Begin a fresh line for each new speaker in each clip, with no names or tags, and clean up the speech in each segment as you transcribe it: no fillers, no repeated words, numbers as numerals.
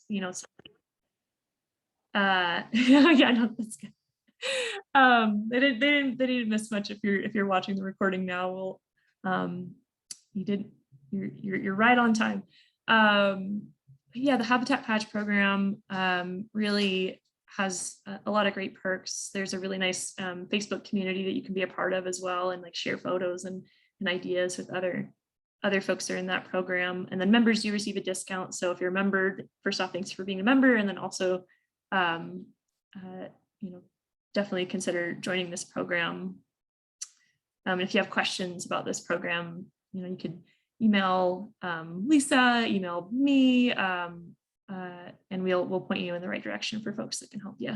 you know, yeah, no, that's good. They didn't miss much if you're watching the recording now. Well, you're right on time. Yeah, the Habitat Patch program really has a lot of great perks. There's a really nice Facebook community that you can be a part of as well, and like share photos and ideas with other folks that are in that program. And then members do receive a discount. So if you're a member, first off, thanks for being a member, and then also you know, definitely consider joining this program. If you have questions about this program, you know, you could email Lisa, email me, and we'll point you in the right direction for folks that can help you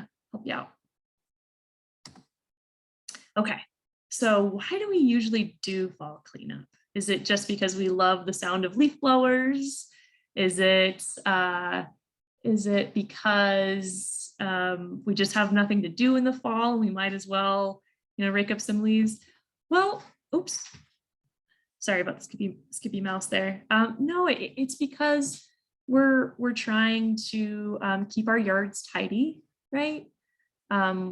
out. Okay, so why do we usually do fall cleanup? Is it just because we love the sound of leaf blowers? Is it because we just have nothing to do in the fall? We might as well, you know, rake up some leaves. Well, oops, sorry about the skippy mouse there. No, it's because we're trying to keep our yards tidy, right?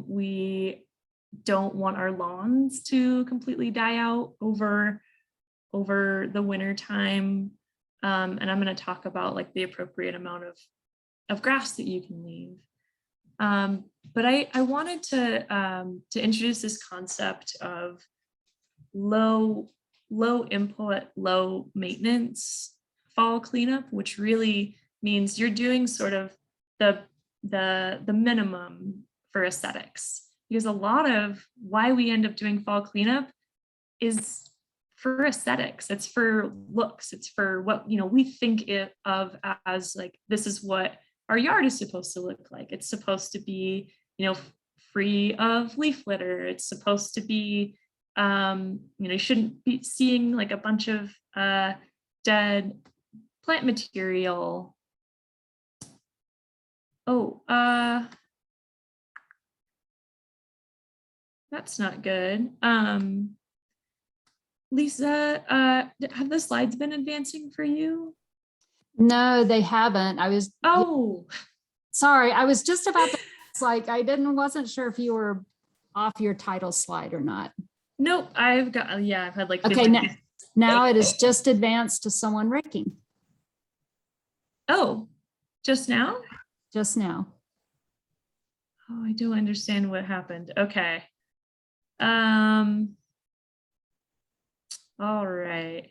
We don't want our lawns to completely die out over the winter time. And I'm going to talk about like the appropriate amount of grass that you can leave. But I wanted to introduce this concept of low input, low maintenance fall cleanup, which really means you're doing sort of the minimum for aesthetics. Because a lot of why we end up doing fall cleanup is for aesthetics. It's for looks. It's for what, you know, we think of as like, this is what our yard is supposed to look like. It's supposed to be, you know, free of leaf litter. It's supposed to be, you know, you shouldn't be seeing like a bunch of dead plant material. Oh, that's not good. Lisa, have the slides been advancing for you?
No, they haven't.
Oh,
sorry. I was just about to, it's like, wasn't sure if you were off your title slide or not.
Nope, I've had like 50.
Okay, now it is just advanced to someone raking.
Oh, just now?
Just now.
Oh, I don't understand what happened. Okay. All right.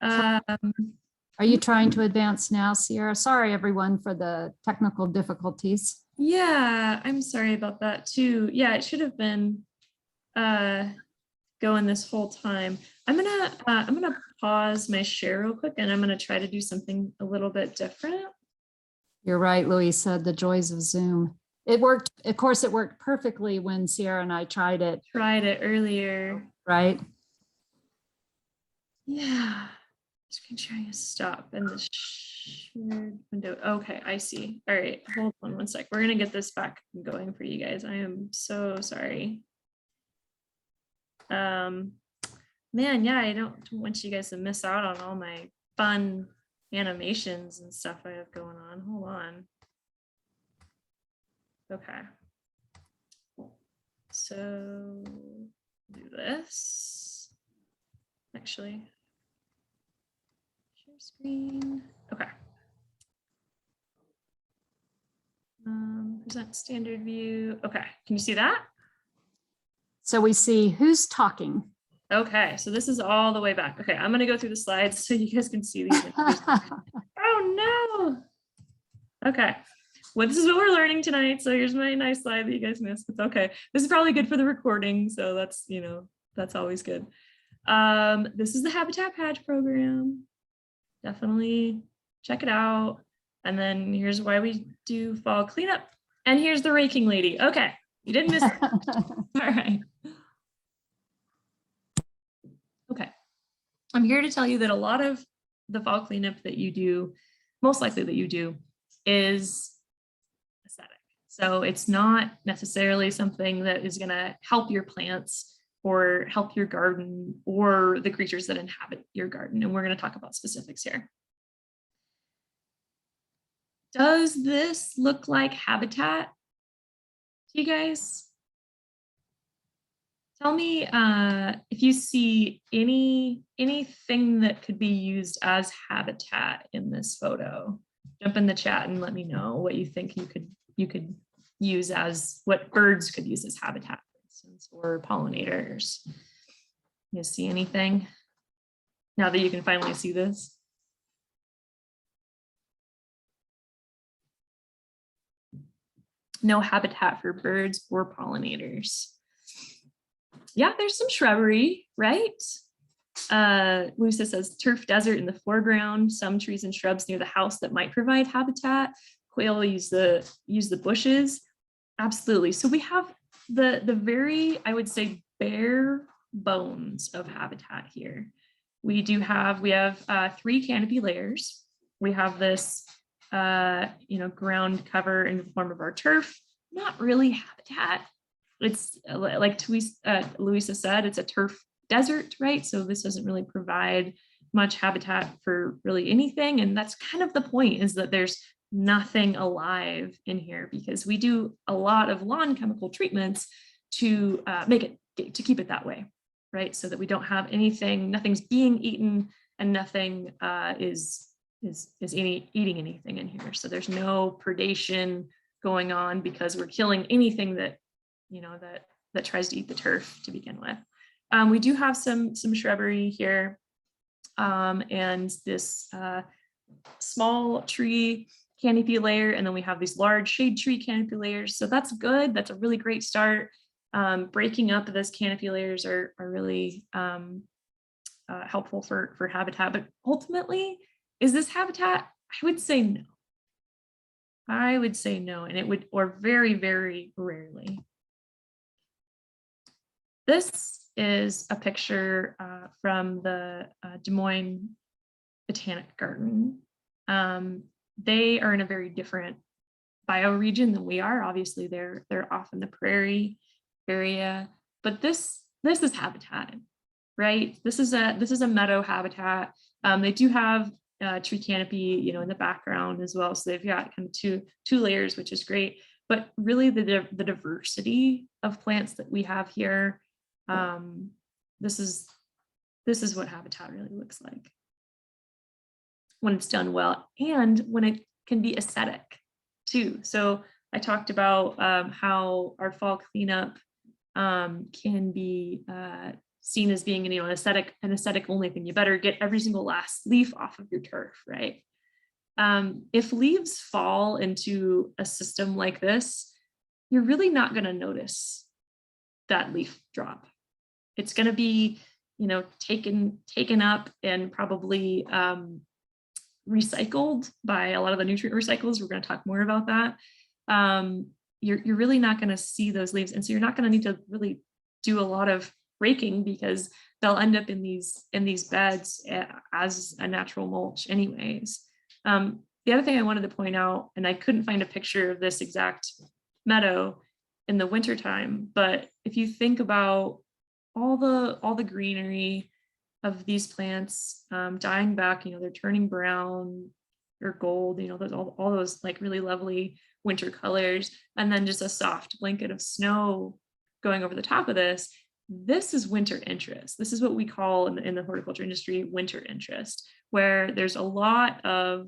Are you trying to advance now, Sierra? Sorry, everyone, for the technical difficulties.
Yeah, I'm sorry about that too. Yeah, it should have been going this whole time. I'm gonna pause my share real quick, and I'm gonna try to do something a little bit different.
You're right, Louisa, the joys of Zoom. It worked, of course, it worked perfectly when Sierra and I tried it.
Tried it earlier.
Right.
Yeah. Screen sharing is stop in the shared window. Okay, I see. All right, hold on one sec. We're gonna get this back going for you guys. I am so sorry. Man, yeah, I don't want you guys to miss out on all my fun animations and stuff I have going on. Hold on. Okay. So do this. Actually, share screen. Okay. Present standard view. Okay, can you see that?
So we see who's talking.
Okay, so this is all the way back. Okay, I'm gonna go through the slides so you guys can see these. Oh no. Okay, well, this is what we're learning tonight. So here's my nice slide that you guys missed. It's okay. This is probably good for the recording, so that's, you know, that's always good. This is the Habitat Patch program. Definitely check it out. And then here's why we do fall cleanup. And here's the raking lady. Okay, you didn't miss it. All right. Okay, I'm here to tell you that a lot of the fall cleanup that you do, most likely that you do, is aesthetic. So it's not necessarily something that is going to help your plants or help your garden or the creatures that inhabit your garden. And we're going to talk about specifics here. Does this look like habitat to you guys? Tell me if you see anything that could be used as habitat in this photo. Jump in the chat and let me know what you think you could use as, what birds could use as habitat, for instance, or pollinators. You see anything now that you can finally see this? No habitat for birds or pollinators. Yeah, there's some shrubbery, right? Luisa says turf desert in the foreground, some trees and shrubs near the house that might provide habitat. Quail use the bushes. Absolutely. So we have the very, I would say, bare bones of habitat here. We have 3 canopy layers. We have this ground cover in the form of our turf. Not really habitat. It's like Luisa said, it's a turf desert, right? So this doesn't really provide much habitat for really anything. And that's kind of the point, is that there's nothing alive in here, because we do a lot of lawn chemical treatments to keep it that way, right? So that we don't have anything, nothing's being eaten, and nothing is eating anything in here. So there's no predation going on, because we're killing anything that that tries to eat the turf to begin with. We do have some shrubbery here, and this small tree canopy layer, and then we have these large shade tree canopy layers. So that's good. That's a really great start. Breaking up those canopy layers are really helpful for habitat. But ultimately, is this habitat? I would say no. I would say no, and it would, or very, very rarely. This is a picture from the Des Moines Botanic Garden. They are in a very different bioregion than we are. Obviously, they're off in the prairie area, but this is habitat, right? This is a meadow habitat. They do have tree canopy, in the background as well. So they've got kind of two layers, which is great. But really, the diversity of plants that we have here. This is what habitat really looks like when it's done well, and when it can be aesthetic too. So I talked about how our fall cleanup can be seen as being an aesthetic only thing. You better get every single last leaf off of your turf, right? If leaves fall into a system like this, you're really not going to notice that leaf drop. It's going to be, taken up and probably recycled by a lot of the nutrient recyclers. We're going to talk more about that. You're really not going to see those leaves, and so you're not going to need to really do a lot of raking, because they'll end up in these beds as a natural mulch, anyways. The other thing I wanted to point out, and I couldn't find a picture of this exact meadow in the wintertime, but if you think about all the greenery of these plants dying back, they're turning brown or gold, all those like really lovely winter colors, and then just a soft blanket of snow going over the top of this. This is winter interest. This is what we call in the horticulture industry winter interest, where there's a lot of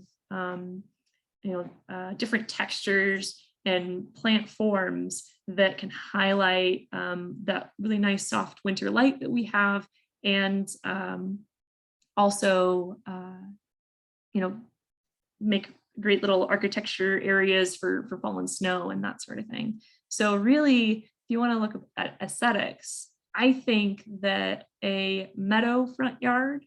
different textures and plant forms that can highlight that really nice soft winter light that we have, and also make great little architecture areas for fallen snow and that sort of thing. So really, if you want to look at aesthetics, I think that a meadow front yard,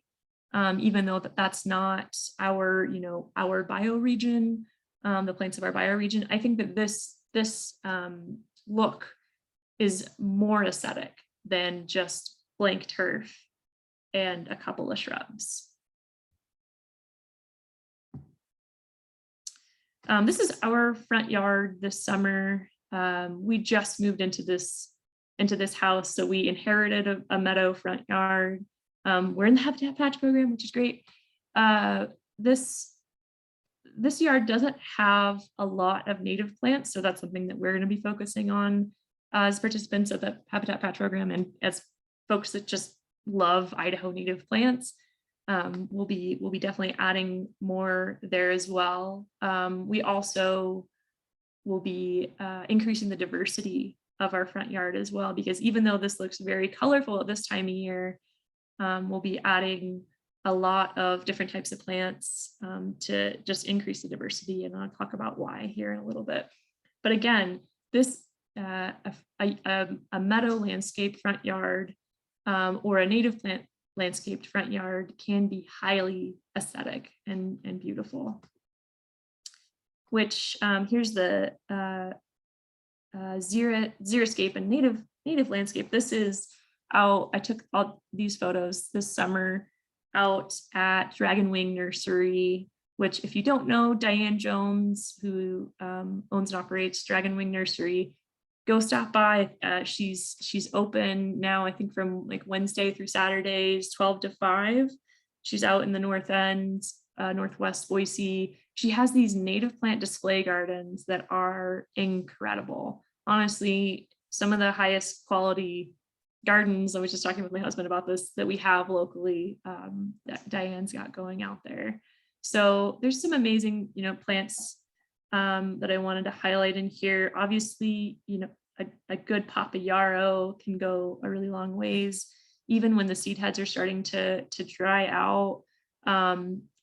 even though that's not our bioregion, the plants of our bioregion, I think that this look is more aesthetic than just blank turf and a couple of shrubs. This is our front yard this summer. We just moved into this house, so we inherited a meadow front yard. We're in the Habitat Patch program, which is great. This this yard doesn't have a lot of native plants, so that's something that we're going to be focusing on as participants of the Habitat Patch program, and as folks that just love Idaho native plants. We'll be definitely adding more there as well. We also will be increasing the diversity of our front yard as well, because even though this looks very colorful at this time of year, we'll be adding a lot of different types of plants to just increase the diversity, and I'll talk about why here in a little bit. But again, this a meadow landscape front yard or a native plant landscaped front yard can be highly aesthetic and beautiful. Which here's the xeriscape and native landscape. This is out. I took all these photos this summer out at Dragon Wing Nursery, which, if you don't know, Diane Jones, who owns and operates Dragon Wing Nursery, go stop by. She's open now, I think, from like Wednesday through Saturdays, 12 to 5. She's out in the North End, Northwest Boise. She has these native plant display gardens that are incredible. Honestly, some of the highest quality gardens, I was just talking with my husband about this, that we have locally, that Diane's got going out there. So there's some amazing, plants that I wanted to highlight in here. Obviously, a good papa yarrow can go a really long ways, even when the seed heads are starting to dry out.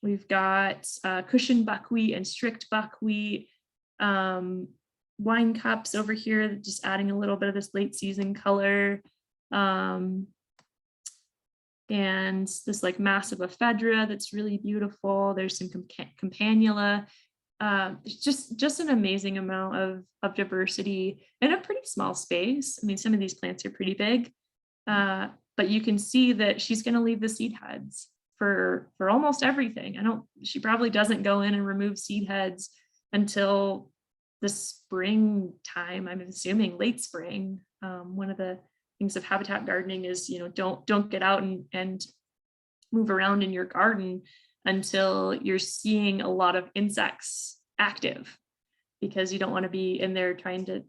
We've got cushion buckwheat and strict buckwheat, wine cups over here, just adding a little bit of this late season color. And this like massive ephedra that's really beautiful. There's some campanula. Just an amazing amount of diversity in a pretty small space. I mean, some of these plants are pretty big, but you can see that she's going to leave the seed heads for almost everything. She probably doesn't go in and remove seed heads until the springtime. I'm assuming late spring. One of the things of habitat gardening is, don't get out and move around in your garden until you're seeing a lot of insects active, because you don't want to be in there trying to,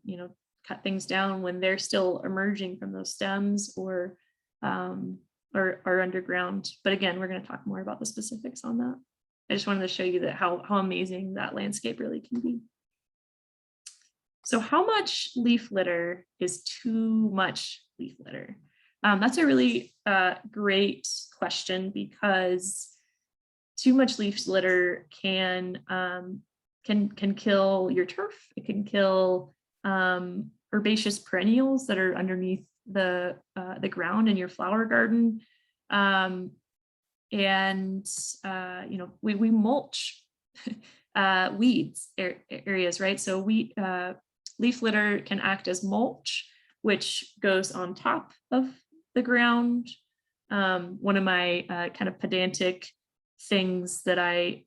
cut things down when they're still emerging from those stems or underground. But again, we're going to talk more about the specifics on that. I just wanted to show you that how amazing that landscape really can be. So how much leaf litter is too much leaf litter? That's a really great question, because too much leaf litter can kill your turf. It can kill herbaceous perennials that are underneath the ground in your flower garden. We mulch weeds areas, right? So leaf litter can act as mulch, which goes on top of the ground. One of my kind of pedantic things that I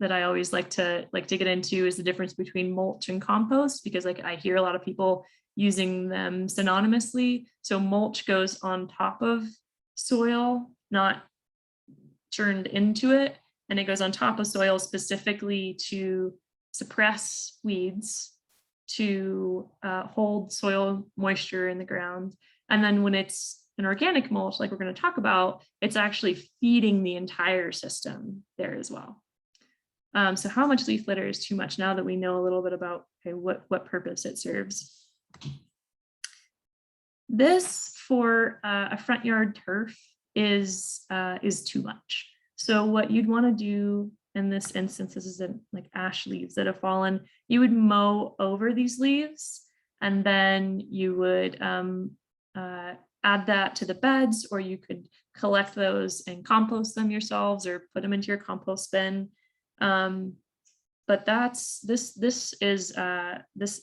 always like to get into is the difference between mulch and compost, because I hear a lot of people using them synonymously. So mulch goes on top of soil, not turned into it, and it goes on top of soil specifically to suppress weeds, to hold soil moisture in the ground. And then when it's an organic mulch, like we're going to talk about, it's actually feeding the entire system there as well. So how much leaf litter is too much, now that we know a little bit about what purpose it serves? This for a front yard turf is too much. So what you'd want to do in this instance, this is like ash leaves that have fallen, you would mow over these leaves, and then you would add that to the beds, or you could collect those and compost them yourselves or put them into your compost bin. But this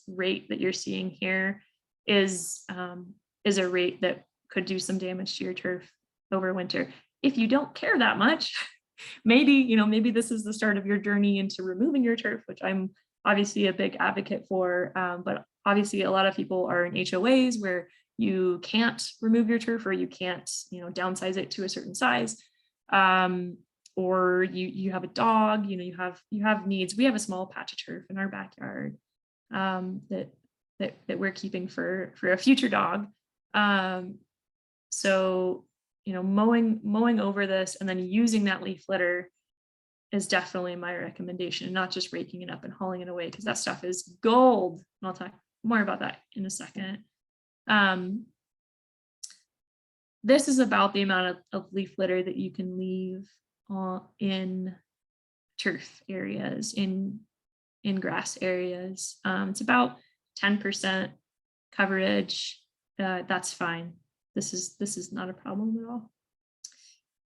rate that you're seeing here is a rate that could do some damage to your turf over winter. If you don't care that much, maybe this is the start of your journey into removing your turf, which I'm obviously a big advocate for. But obviously a lot of people are in HOAs where you can't remove your turf, or you can't, downsize it to a certain size. or you have a dog, you have needs. We have a small patch of turf in our backyard that we're keeping for a future dog. So mowing over this and then using that leaf litter is definitely my recommendation, not just raking it up and hauling it away, because that stuff is gold. And I'll talk more about that in a second. This is about the amount of leaf litter that you can leave in turf areas, in grass areas. It's about 10% coverage. That's fine. This is not a problem at all.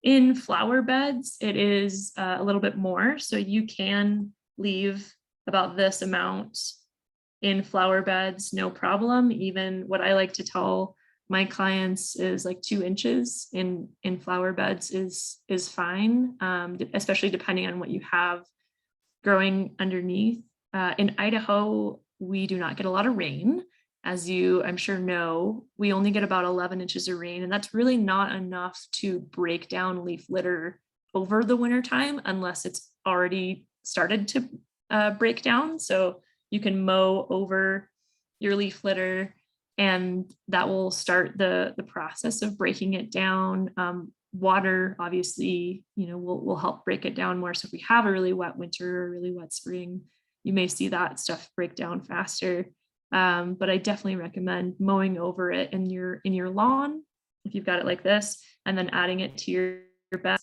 In flower beds, it is a little bit more. So you can leave about this amount in flower beds, no problem. Even what I like to tell my clients is like 2 inches in flower beds is fine, especially depending on what you have growing underneath. In Idaho, we do not get a lot of rain. As you, I'm sure, know, we only get about 11 inches of rain, and that's really not enough to break down leaf litter over the winter time unless it's already started to break down. So you can mow over your leaf litter, and that will start the process of breaking it down. Water, obviously, will help break it down more. So if we have a really wet winter or a really wet spring, you may see that stuff break down faster. But I definitely recommend mowing over it in your lawn if you've got it like this, and then adding it to your bed.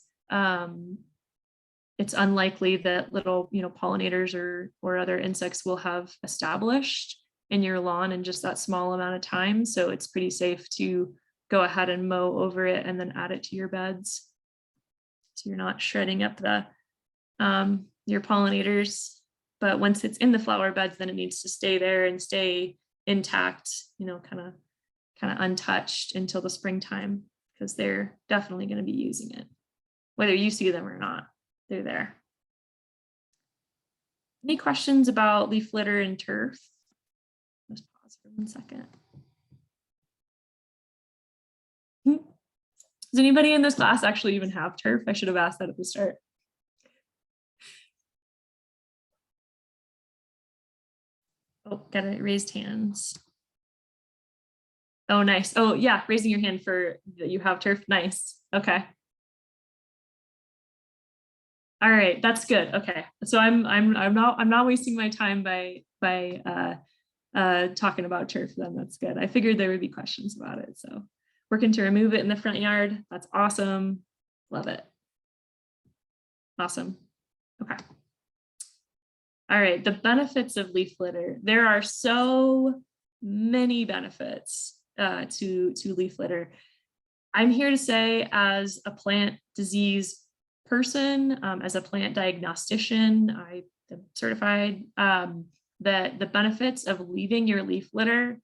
It's unlikely that little pollinators or other insects will have established in your lawn in just that small amount of time. So it's pretty safe to go ahead and mow over it and then add it to your beds, so you're not shredding up your pollinators. But once it's in the flower beds, then it needs to stay there and stay intact, kind of untouched until the springtime, because they're definitely going to be using it. Whether you see them or not, they're there. Any questions about leaf litter and turf? Let's pause for 1 second. Does anybody in this class actually even have turf? I should have asked that at the start. Oh, got it. Raised hands. Oh, nice. Oh, yeah. Raising your hand for that you have turf. Nice. Okay. All right. That's good. Okay. So I'm not wasting my time by talking about turf then. That's good. I figured there would be questions about it. So working to remove it in the front yard. That's awesome. Love it. Awesome. Okay. All right, the benefits of leaf litter. There are so many benefits to leaf litter. I'm here to say, as a plant disease person, as a plant diagnostician, I am certified, that the benefits of leaving your leaf litter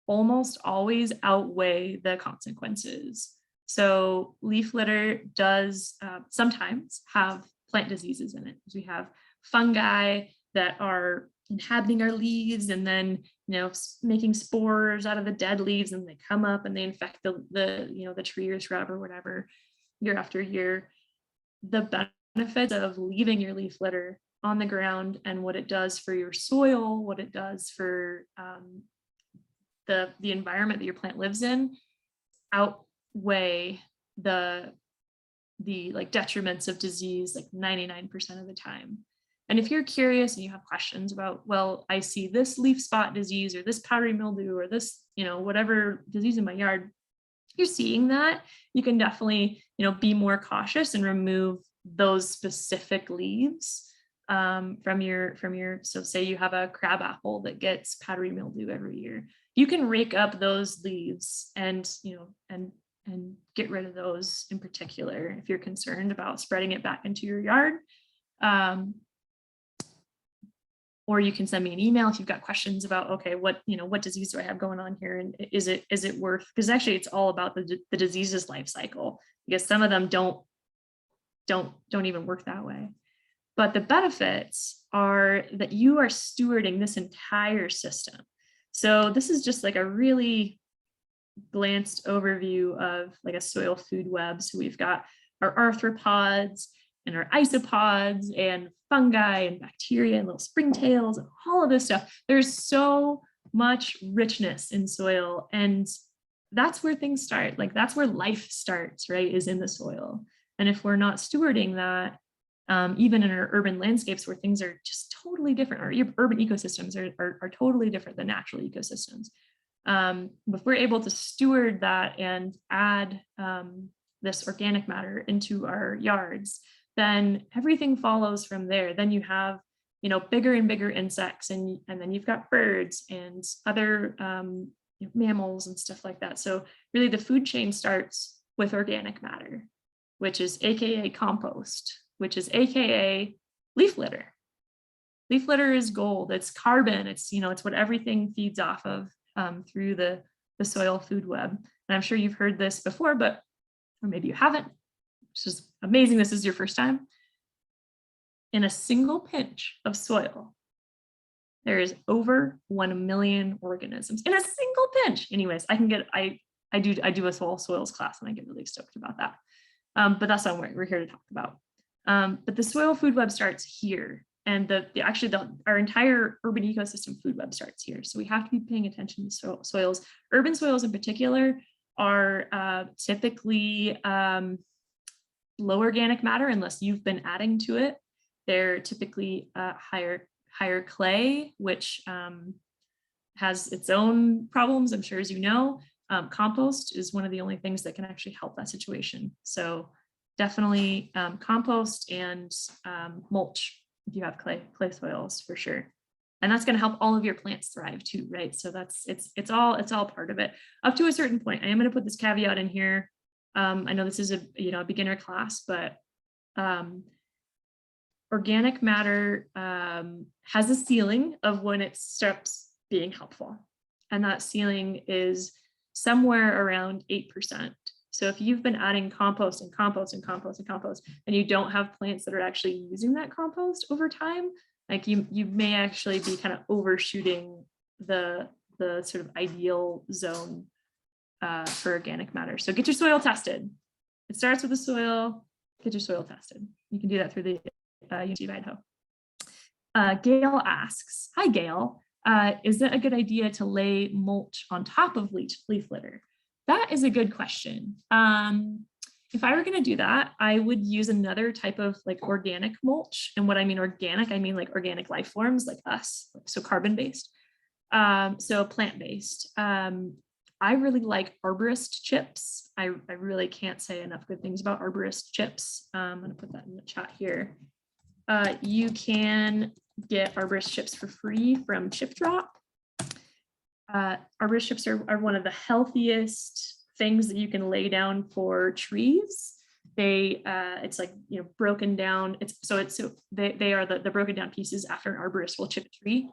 almost always outweigh the consequences. So leaf litter does sometimes have plant diseases in it. We have fungi that are inhabiting our leaves and then making spores out of the dead leaves, and they come up and they infect the tree or shrub or whatever year after year. The benefits of leaving your leaf litter on the ground and what it does for your soil, what it does for the environment that your plant lives in, outweigh the detriments of disease like 99% of the time. And if you're curious and you have questions about, well, I see this leaf spot disease or this powdery mildew or this, whatever disease in my yard, if you're seeing that, you can definitely, be more cautious and remove those specific leaves from your, so say you have a crab apple that gets powdery mildew every year. You can rake up those leaves and get rid of those in particular if you're concerned about spreading it back into your yard. Or you can send me an email if you've got questions about, okay, what disease do I have going on here? And is it worth, because actually it's all about the disease's life cycle, because some of them don't even work that way. But the benefits are that you are stewarding this entire system. So this is just like a really glanced overview of like a soil food web. So we've got our arthropods and our isopods and fungi and bacteria and little springtails and all of this stuff. There's so much richness in soil, and that's where things start. Like that's where life starts, right? Is in the soil. And if we're not stewarding that, even in our urban landscapes where things are just totally different, or urban ecosystems are totally different than natural ecosystems. If we're able to steward that and add this organic matter into our yards, then everything follows from there. Then you have, you know, bigger and bigger insects, and then you've got birds and other mammals and stuff like that. So really the food chain starts with organic matter, which is AKA compost, which is AKA leaf litter. Leaf litter is gold. It's carbon. It's, you know, it's what everything feeds off of through the soil food web. And I'm sure you've heard this before, but, or maybe you haven't, which is amazing. This is your first time. In a single pinch of soil, there is over 1 million organisms in a single pinch. Anyways, I do a soils class and I get really stoked about that. But that's not what we're here to talk about. But the soil food web starts here, and our entire urban ecosystem food web starts here. So we have to be paying attention to soils. Urban soils in particular are typically low organic matter unless you've been adding to it. They're typically higher clay, which has its own problems, I'm sure, as you know. Compost is one of the only things that can actually help that situation. So definitely compost and mulch if you have clay soils, for sure. And that's going to help all of your plants thrive too, right? So it's all part of it up to a certain point. I am going to put this caveat in here. I know this is a beginner class, but organic matter has a ceiling of when it starts being helpful, and that ceiling is somewhere around 8%. So if you've been adding compost and compost and compost and compost, and you don't have plants that are actually using that compost over time, like you may actually be kind of overshooting the sort of ideal zone for organic matter. So get your soil tested. It starts with the soil. Get your soil tested. You can do that through the University of Idaho. Gail asks, hi Gail, is it a good idea to lay mulch on top of leaf litter? That is a good question. If I were going to do that, I would use another type of like organic mulch. And what I mean organic, I mean like organic life forms like us, so carbon-based, so plant-based. I really like arborist chips. I really can't say enough good things about arborist chips. I'm going to put that in the chat here. You can get arborist chips for free from Chip Drop. Arborist chips are one of the healthiest things that you can lay down for trees. It's like, you know, broken down. They are the broken down pieces after an arborist will chip a tree.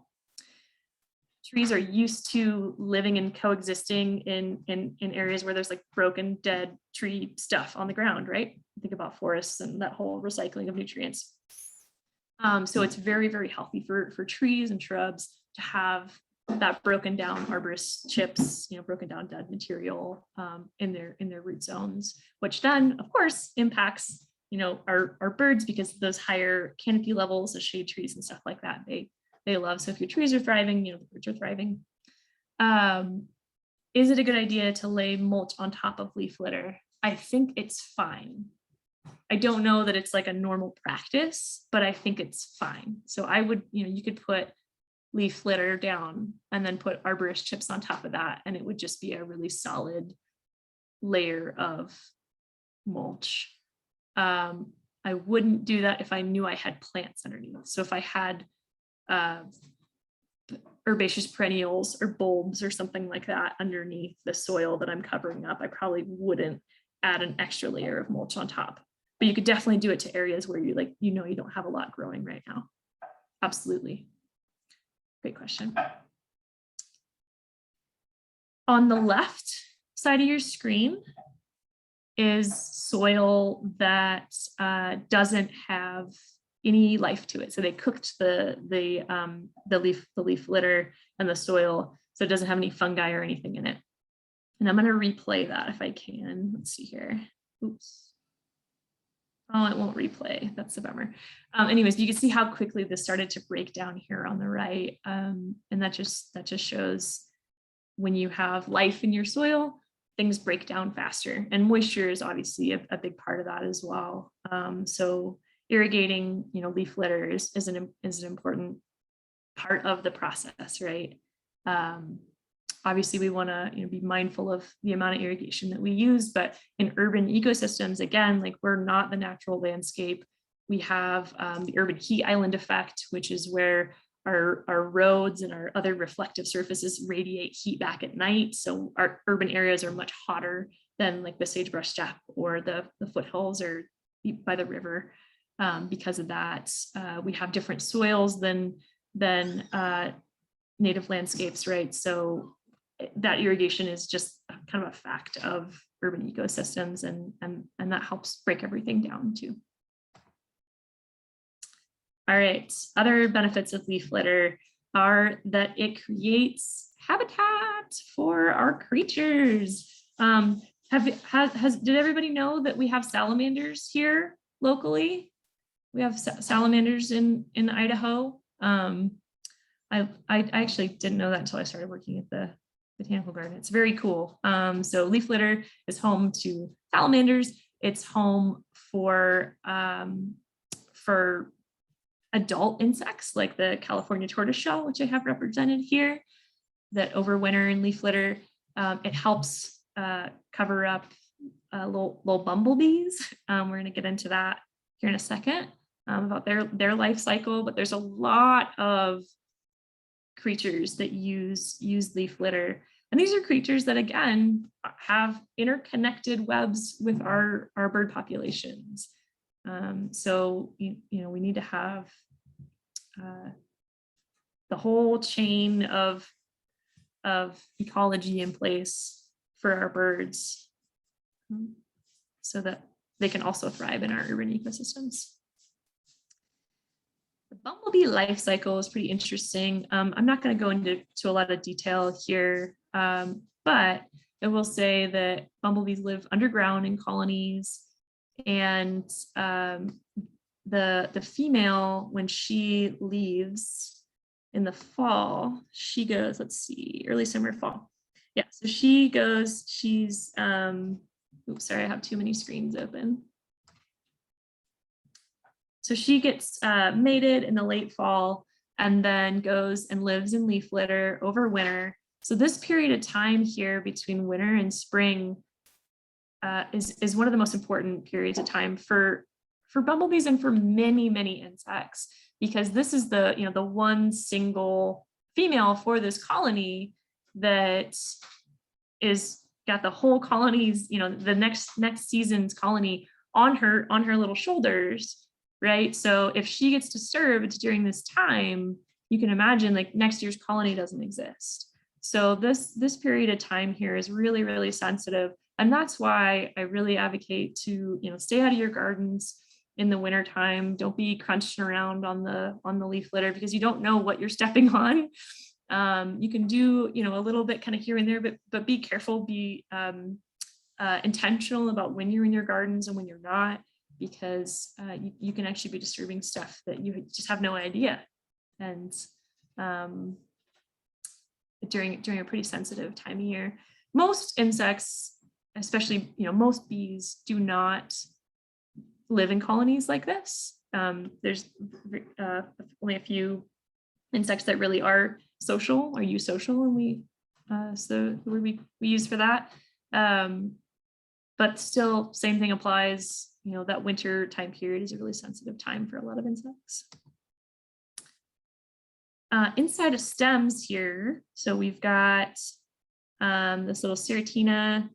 Trees are used to living and coexisting in areas where there's like broken, dead tree stuff on the ground, right? Think about forests and that whole recycling of nutrients. So it's very, very healthy for trees and shrubs to have that broken down arborist chips, you know, broken down dead material in their root zones, which then of course impacts, you know, our birds, because those higher canopy levels, the shade trees and stuff like that, they love. So if your trees are thriving, you know, the birds are thriving. Is it a good idea to lay mulch on top of leaf litter? I think it's fine. I don't know that it's like a normal practice, but I think it's fine. So I would, you know, you could put leaf litter down and then put arborist chips on top of that, and it would just be a really solid layer of mulch. I wouldn't do that if I knew I had plants underneath. So if I had herbaceous perennials or bulbs or something like that underneath the soil that I'm covering up, I probably wouldn't add an extra layer of mulch on top. But you could definitely do it to areas where you like, you know, you don't have a lot growing right now. Absolutely. Great question. On the left side of your screen is soil that doesn't have any life to it. So they cooked the leaf litter and the soil, so it doesn't have any fungi or anything in it. And I'm going to replay that if I can. Let's see here. Oops. Oh, it won't replay. That's a bummer. Anyways, you can see how quickly this started to break down here on the right. And that just shows when you have life in your soil, things break down faster. And moisture is obviously a big part of that as well. So irrigating, leaf litter is an important part of the process, right? Obviously, we want to be mindful of the amount of irrigation that we use, but in urban ecosystems, again, like we're not the natural landscape. We have the urban heat island effect, which is where our roads and our other reflective surfaces radiate heat back at night. So our urban areas are much hotter than like the sagebrush steppe or the foothills or by the river. Because of that, we have different soils than native landscapes, right? So that irrigation is just kind of a fact of urban ecosystems, and that helps break everything down too. All right, other benefits of leaf litter are that it creates habitat for our creatures. Did everybody know that we have salamanders here locally? We have salamanders in Idaho. I actually didn't know that until I started working at the botanical garden. It's very cool. So leaf litter is home to salamanders. It's home for adult insects like the California tortoiseshell, which I have represented here, that overwinter in leaf litter. It helps cover up little bumblebees. We're going to get into that here in a second about their life cycle, but there's a lot of creatures that use leaf litter. And these are creatures that, again, have interconnected webs with our bird populations. So, we need to have the whole chain of ecology in place for our birds so that they can also thrive in our urban ecosystems. The bumblebee life cycle is pretty interesting. I'm not going to go into a lot of detail here, but I will say that bumblebees live underground in colonies, and the female, when she leaves in the fall, she goes, let's see, early summer, fall. Yeah, so she goes, she's, oops, sorry, I have too many screens open. So she gets mated in the late fall and then goes and lives in leaf litter over winter. So this period of time here between winter and spring is one of the most important periods of time for bumblebees and for many insects, because this is the one single female for this colony that is got the whole colony's, the next season's colony on her little shoulders. Right. So if she gets disturbed during this time, you can imagine like next year's colony doesn't exist. So this period of time here is really sensitive. And that's why I really advocate to, stay out of your gardens in the winter time. Don't be crunching around on the leaf litter, because you don't know what you're stepping on. You can do, a little bit kind of here and there, but be careful, be intentional about when you're in your gardens and when you're not, because you can actually be disturbing stuff that you just have no idea. And during a pretty sensitive time of year, most insects, especially, most bees, do not live in colonies like this. There's only a few insects that really are social or eusocial, and we so the word we use for that. But still, same thing applies. That winter time period is a really sensitive time for a lot of insects. Inside of stems here, so we've got this little Serratina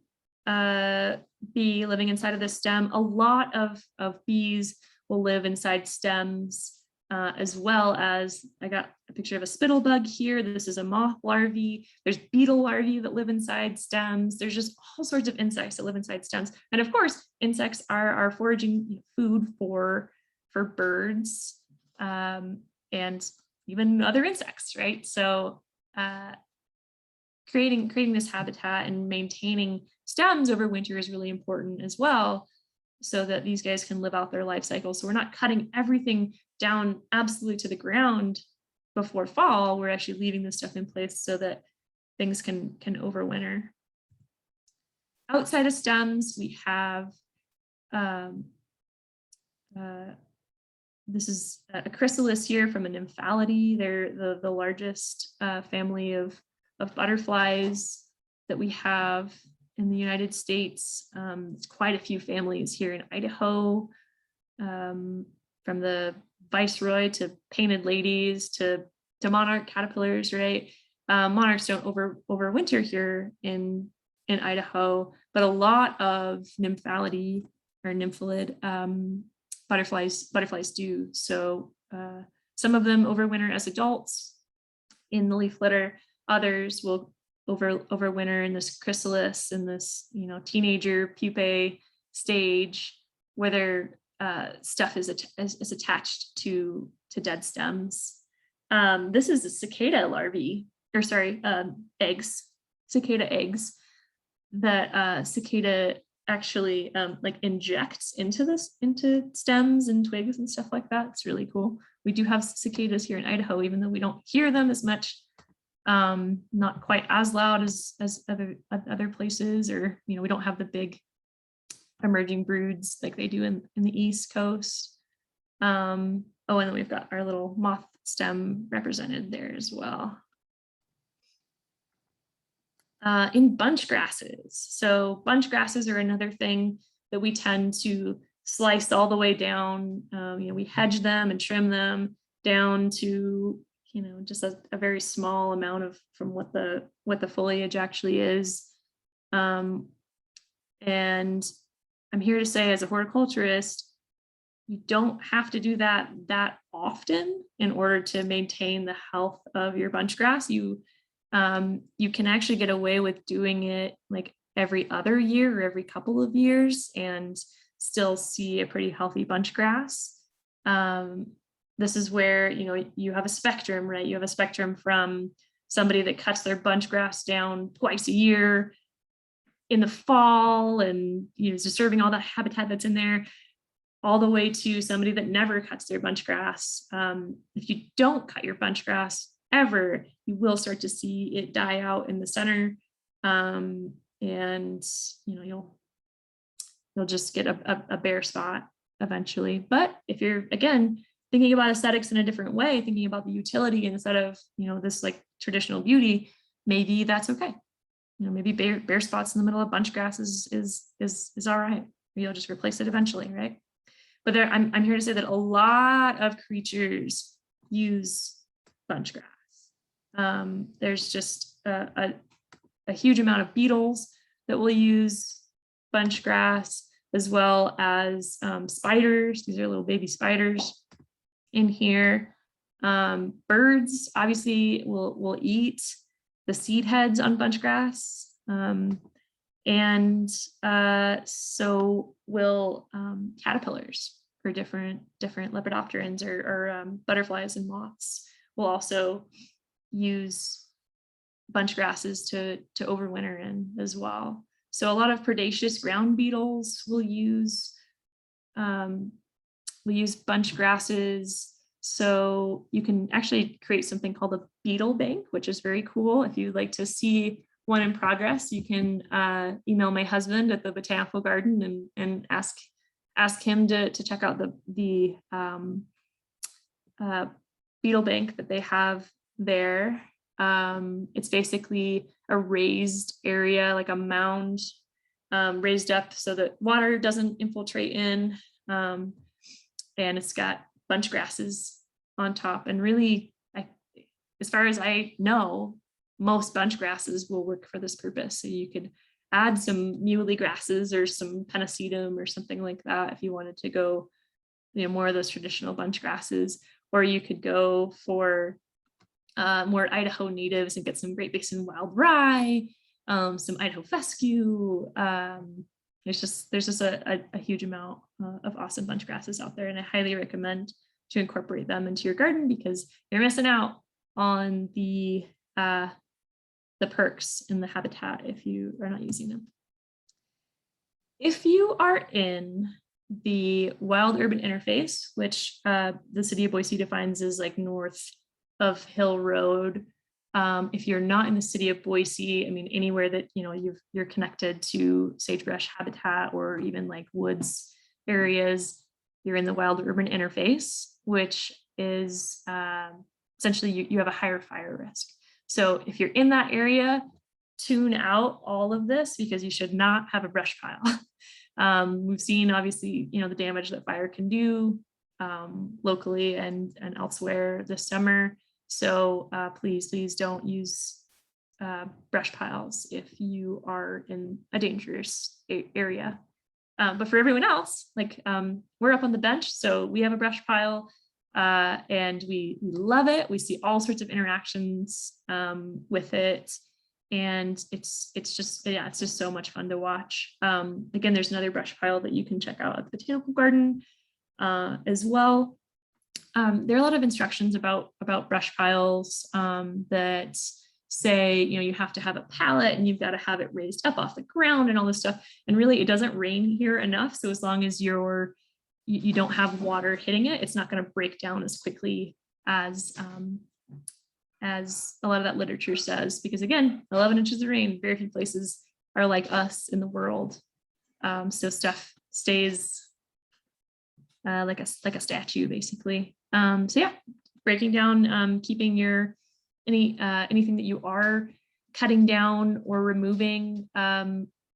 bee living inside of the stem. A lot of bees will live inside stems, as well as, I got a picture of a spittlebug here. This is a moth larvae. There's beetle larvae that live inside stems. There's just all sorts of insects that live inside stems. And of course, insects are foraging food for birds and even other insects, right? So creating this habitat and maintaining stems over winter is really important as well. so that these guys can live out their life cycle. So we're not cutting everything down absolutely to the ground before fall. We're actually leaving this stuff in place so that things can overwinter. Outside of stems, we have this is a chrysalis here from a Nymphalidae. They're the largest family of butterflies that we have in the United States. It's quite a few families here in Idaho, from the viceroy to painted ladies to monarch caterpillars, right? Monarchs don't overwinter here in Idaho, but a lot of Nymphalidae or nymphalid butterflies do. So some of them overwinter as adults in the leaf litter. Others will overwinter in this chrysalis, in this teenager pupae stage, where their stuff is attached to dead stems. This is a cicada larvae, or sorry, eggs, cicada eggs that cicada actually like injects into stems and twigs and stuff like that. It's really cool. We do have cicadas here in Idaho, even though we don't hear them as much, not quite as loud as other places, or we don't have the big emerging broods like they do in the East Coast. Oh, and then we've got our little moth stem represented there as well. In bunch grasses. So bunch grasses are another thing that we tend to slice all the way down. We hedge them and trim them down to just a very small amount from what the foliage actually is. And I'm here to say, as a horticulturist, you don't have to do that often in order to maintain the health of your bunch grass. You can actually get away with doing it like every other year or every couple of years and still see a pretty healthy bunch grass. This is where you have a spectrum, right? You have a spectrum from somebody that cuts their bunch grass down twice a year in the fall and is disturbing all the habitat that's in there, all the way to somebody that never cuts their bunch grass. If you don't cut your bunch grass ever, you will start to see it die out in the center, and you'll just get a bare spot eventually. But if you're, again, thinking about aesthetics in a different way, thinking about the utility instead of this like traditional beauty, maybe that's okay. Maybe bare spots in the middle of bunch grass is all right. You'll just replace it eventually, right? But I'm here to say that a lot of creatures use bunch grass. There's just a huge amount of beetles that will use bunch grass, as well as spiders. These are little baby spiders in here. Birds obviously will eat the seed heads on bunch grass, and so will caterpillars for different lepidopterans or butterflies and moths will also use bunch grasses to overwinter in as well. So a lot of predaceous ground beetles will use bunch grasses. So you can actually create something called a beetle bank, which is very cool. If you'd like to see one in progress, you can email my husband at the Botanical Garden and ask him to check out the beetle bank that they have there. It's basically a raised area, like a mound, raised up so that water doesn't infiltrate in, and it's got bunch grasses on top. And really, as far as I know, most bunch grasses will work for this purpose. So you could add some muley grasses or some pennisetum or something like that if you wanted to go, more of those traditional bunch grasses, or you could go for more Idaho natives and get some Great Basin wild rye, some Idaho fescue. There's just a huge amount of awesome bunch grasses out there, and I highly recommend to incorporate them into your garden because you're missing out on the perks in the habitat if you are not using them. If you are in the wild urban interface, which the city of Boise defines as like north of Hill Road. If you're not in the city of Boise, I mean, anywhere that, you know, you're connected to sagebrush habitat or even like woods areas, you're in the wild urban interface, which is essentially you have a higher fire risk. So if you're in that area, tune out all of this because you should not have a brush pile. We've seen obviously, you know, the damage that fire can do locally and elsewhere this summer. So please don't use brush piles if you are in a dangerous area. But for everyone else, like we're up on the bench, so we have a brush pile and we love it. We see all sorts of interactions with it. And it's just so much fun to watch. Again, there's another brush pile that you can check out at the Botanical Garden as well. There are a lot of instructions about brush piles that say, you know, you have to have a pallet and you've got to have it raised up off the ground and all this stuff. And really, it doesn't rain here enough. So as long as you don't have water hitting it, it's not going to break down as quickly as a lot of that literature says. Because again, 11 inches of rain, very few places are like us in the world. So stuff stays like a statue, basically. So yeah, breaking down, keeping your anything that you are cutting down or removing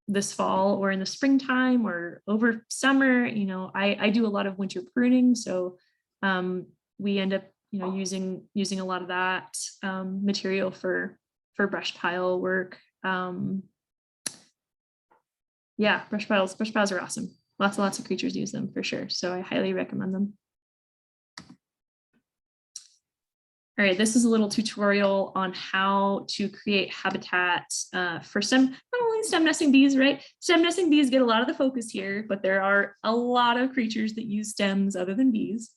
this fall or in the springtime or over summer. You know, I do a lot of winter pruning, so we end up, you know, using a lot of that material for brush pile work. Yeah, brush piles are awesome. Lots of creatures use them for sure. So I highly recommend them. All right, this is a little tutorial on how to create habitat for not only stem nesting bees, right? Stem nesting bees get a lot of the focus here, but there are a lot of creatures that use stems other than bees.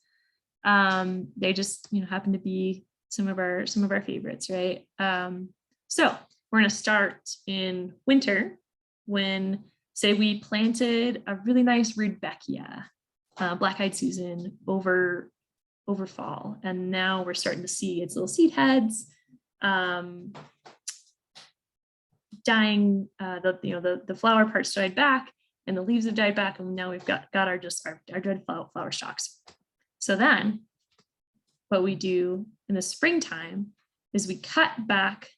They just, you know, happen to be some of our favorites, right? So we're going to start in winter when, say, we planted a really nice Rudbeckia, black-eyed Susan over fall, and now we're starting to see its little seed heads dying. The flower parts died back and the leaves have died back, and now we've got our dead flower stalks. So then what we do in the springtime is we cut back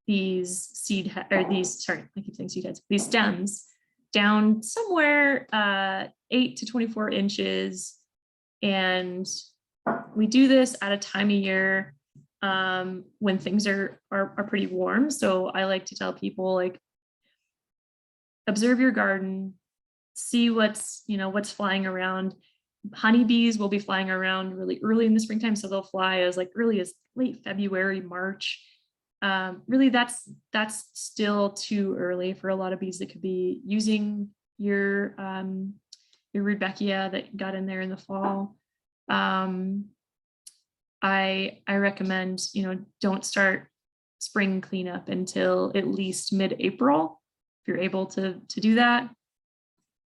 these seed these stems down somewhere 8 to 24 inches, and we do this at a time of year when things are pretty warm. So I like to tell people, like, observe your garden, see what's flying around. Honeybees will be flying around really early in the springtime, so they'll fly as early as late February, March. Really, that's still too early for a lot of bees that could be using your Rudbeckia that got in there in the fall. I recommend, don't start spring cleanup until at least mid-April if you're able to do that.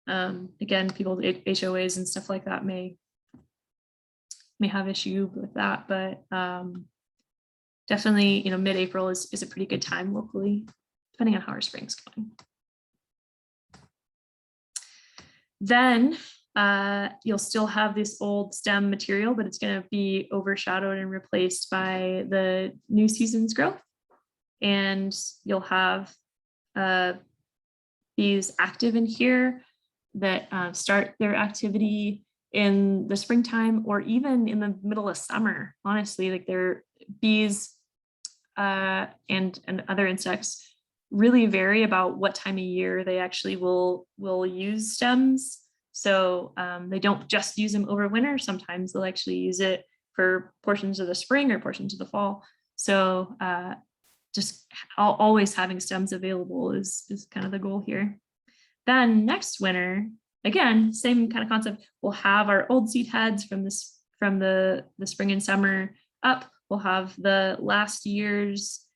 Again, people with HOAs and stuff like that may have issue with that, but definitely, mid-April is a pretty good time locally, depending on how our spring's going. Then you'll still have this old stem material, but it's going to be overshadowed and replaced by the new season's growth. And you'll have bees active in here that start their activity in the springtime or even in the middle of summer. Honestly, they're bees and other insects really vary about what time of year they actually will use stems. So they don't just use them over winter. Sometimes they'll actually use it for portions of the spring or portions of the fall. So just always having stems available is kind of the goal here. Then next winter, again, same kind of concept. We'll have our old seed heads from the spring and summer up. We'll have the last year's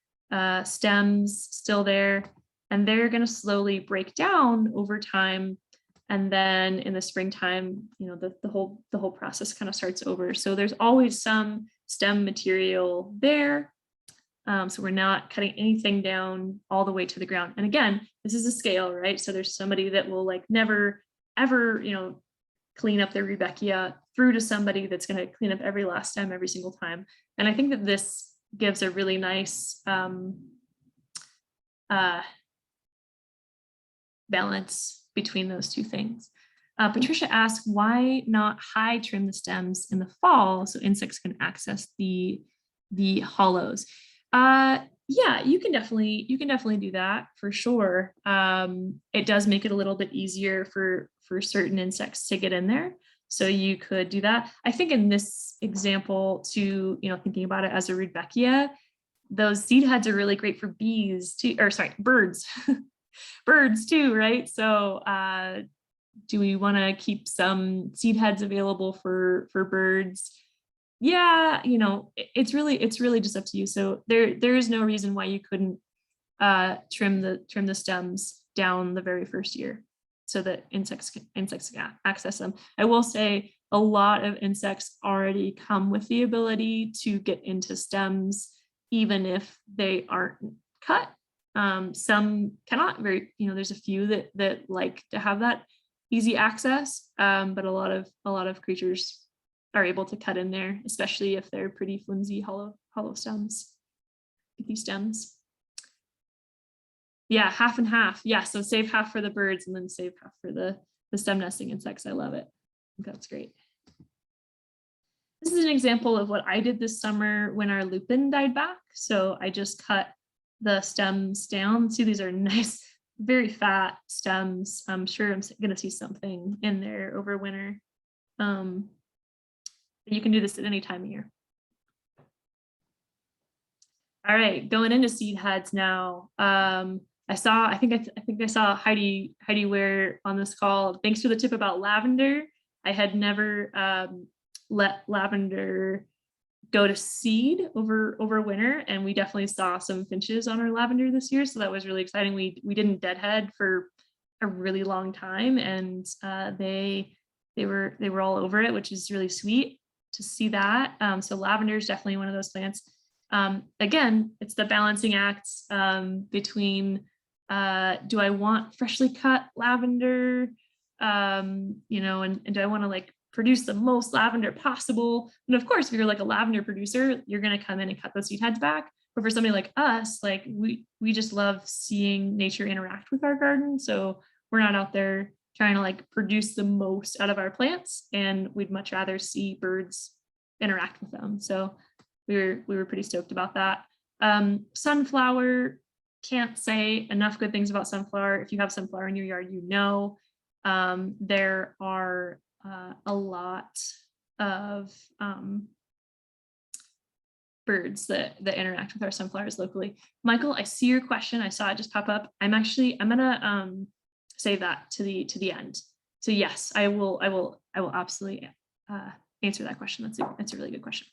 stems still there, and they're going to slowly break down over time And then in the springtime, you know, the whole process kind of starts over. So there's always some stem material there. So we're not cutting anything down all the way to the ground. And again, this is a scale, right? So there's somebody that will like never, ever, you know, clean up their Rudbeckia, through to somebody that's going to clean up every last stem every single time. And I think that this gives a really nice balance between those two things. Patricia asked, why not high trim the stems in the fall so insects can access the hollows? Yeah, you can definitely do that for sure. It does make it a little bit easier for certain insects to get in there. So you could do that. I think in this example too, you know, thinking about it as a Rudbeckia, those seed heads are really great for bees too, or sorry, birds, birds too, right? So do we want to keep some seed heads available for birds? Yeah, you know, it's really just up to you. So there is no reason why you couldn't trim the stems down the very first year so that insects can access them. I will say a lot of insects already come with the ability to get into stems even if they aren't cut. Some cannot, there's a few that like to have that easy access, but a lot of creatures are able to cut in there, especially if they're pretty flimsy hollow stems, pithy stems. Yeah, half and half. Yeah, so save half for the birds and then save half for the stem nesting insects. I love it. I think that's great. This is an example of what I did this summer when our lupin died back. So I just cut the stems down. See, these are nice, very fat stems. I'm sure I'm gonna see something in there over winter. You can do this at any time of year. All right, going into seed heads now. I think I saw Heidi Ware on this call. Thanks for the tip about lavender. I had never let lavender go to seed over winter, and we definitely saw some finches on our lavender this year. So that was really exciting. We didn't deadhead for a really long time, and they were all over it, which is really sweet to see that. So lavender is definitely one of those plants. Again, it's the balancing act between do I want freshly cut lavender, you know, and do I want to like produce the most lavender possible? And of course, if you're like a lavender producer, you're going to come in and cut those seed heads back. But for somebody like us, like we just love seeing nature interact with our garden. So we're not out there trying to like produce the most out of our plants, and we'd much rather see birds interact with them. So we were pretty stoked about that. Sunflower, can't say enough good things about sunflower. If you have sunflower in your yard, you know there are a lot of birds that interact with our sunflowers locally. Michael, I see your question. I saw it just pop up. I'm gonna save that to the end. So yes, I will absolutely answer that question. That's a really good question.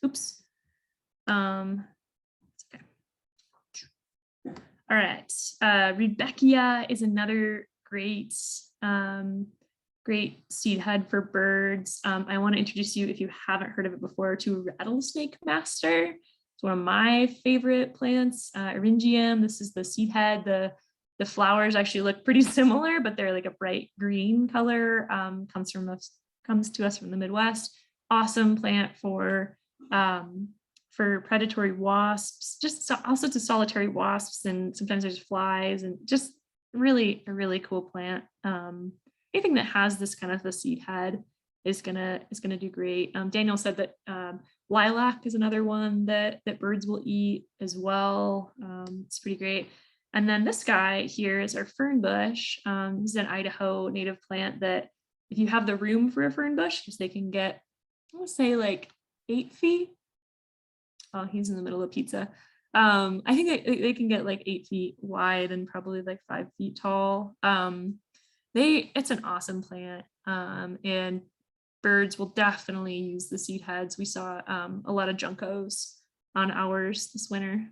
Oops. Okay. All right. Rudbeckia is another great seed head for birds. I want to introduce you, if you haven't heard of it before, to Rattlesnake Master. It's one of my favorite plants, Eryngium. This is the seed head. The flowers actually look pretty similar, but they're like a bright green color. Comes to us from the Midwest. Awesome plant for predatory wasps, just all sorts of solitary wasps, and sometimes there's flies, and just really a really cool plant. Anything that has this kind of the seed head is gonna do great. Daniel said that lilac is another one that birds will eat as well. It's pretty great. And then this guy here is our fern bush. This is an Idaho native plant that if you have the room for a fern bush, because they can get, I want to say like 8 feet. Oh, he's in the middle of pizza. I think they can get like 8 feet wide and probably like 5 feet tall. It's an awesome plant, and birds will definitely use the seed heads. We saw a lot of juncos on ours this winter.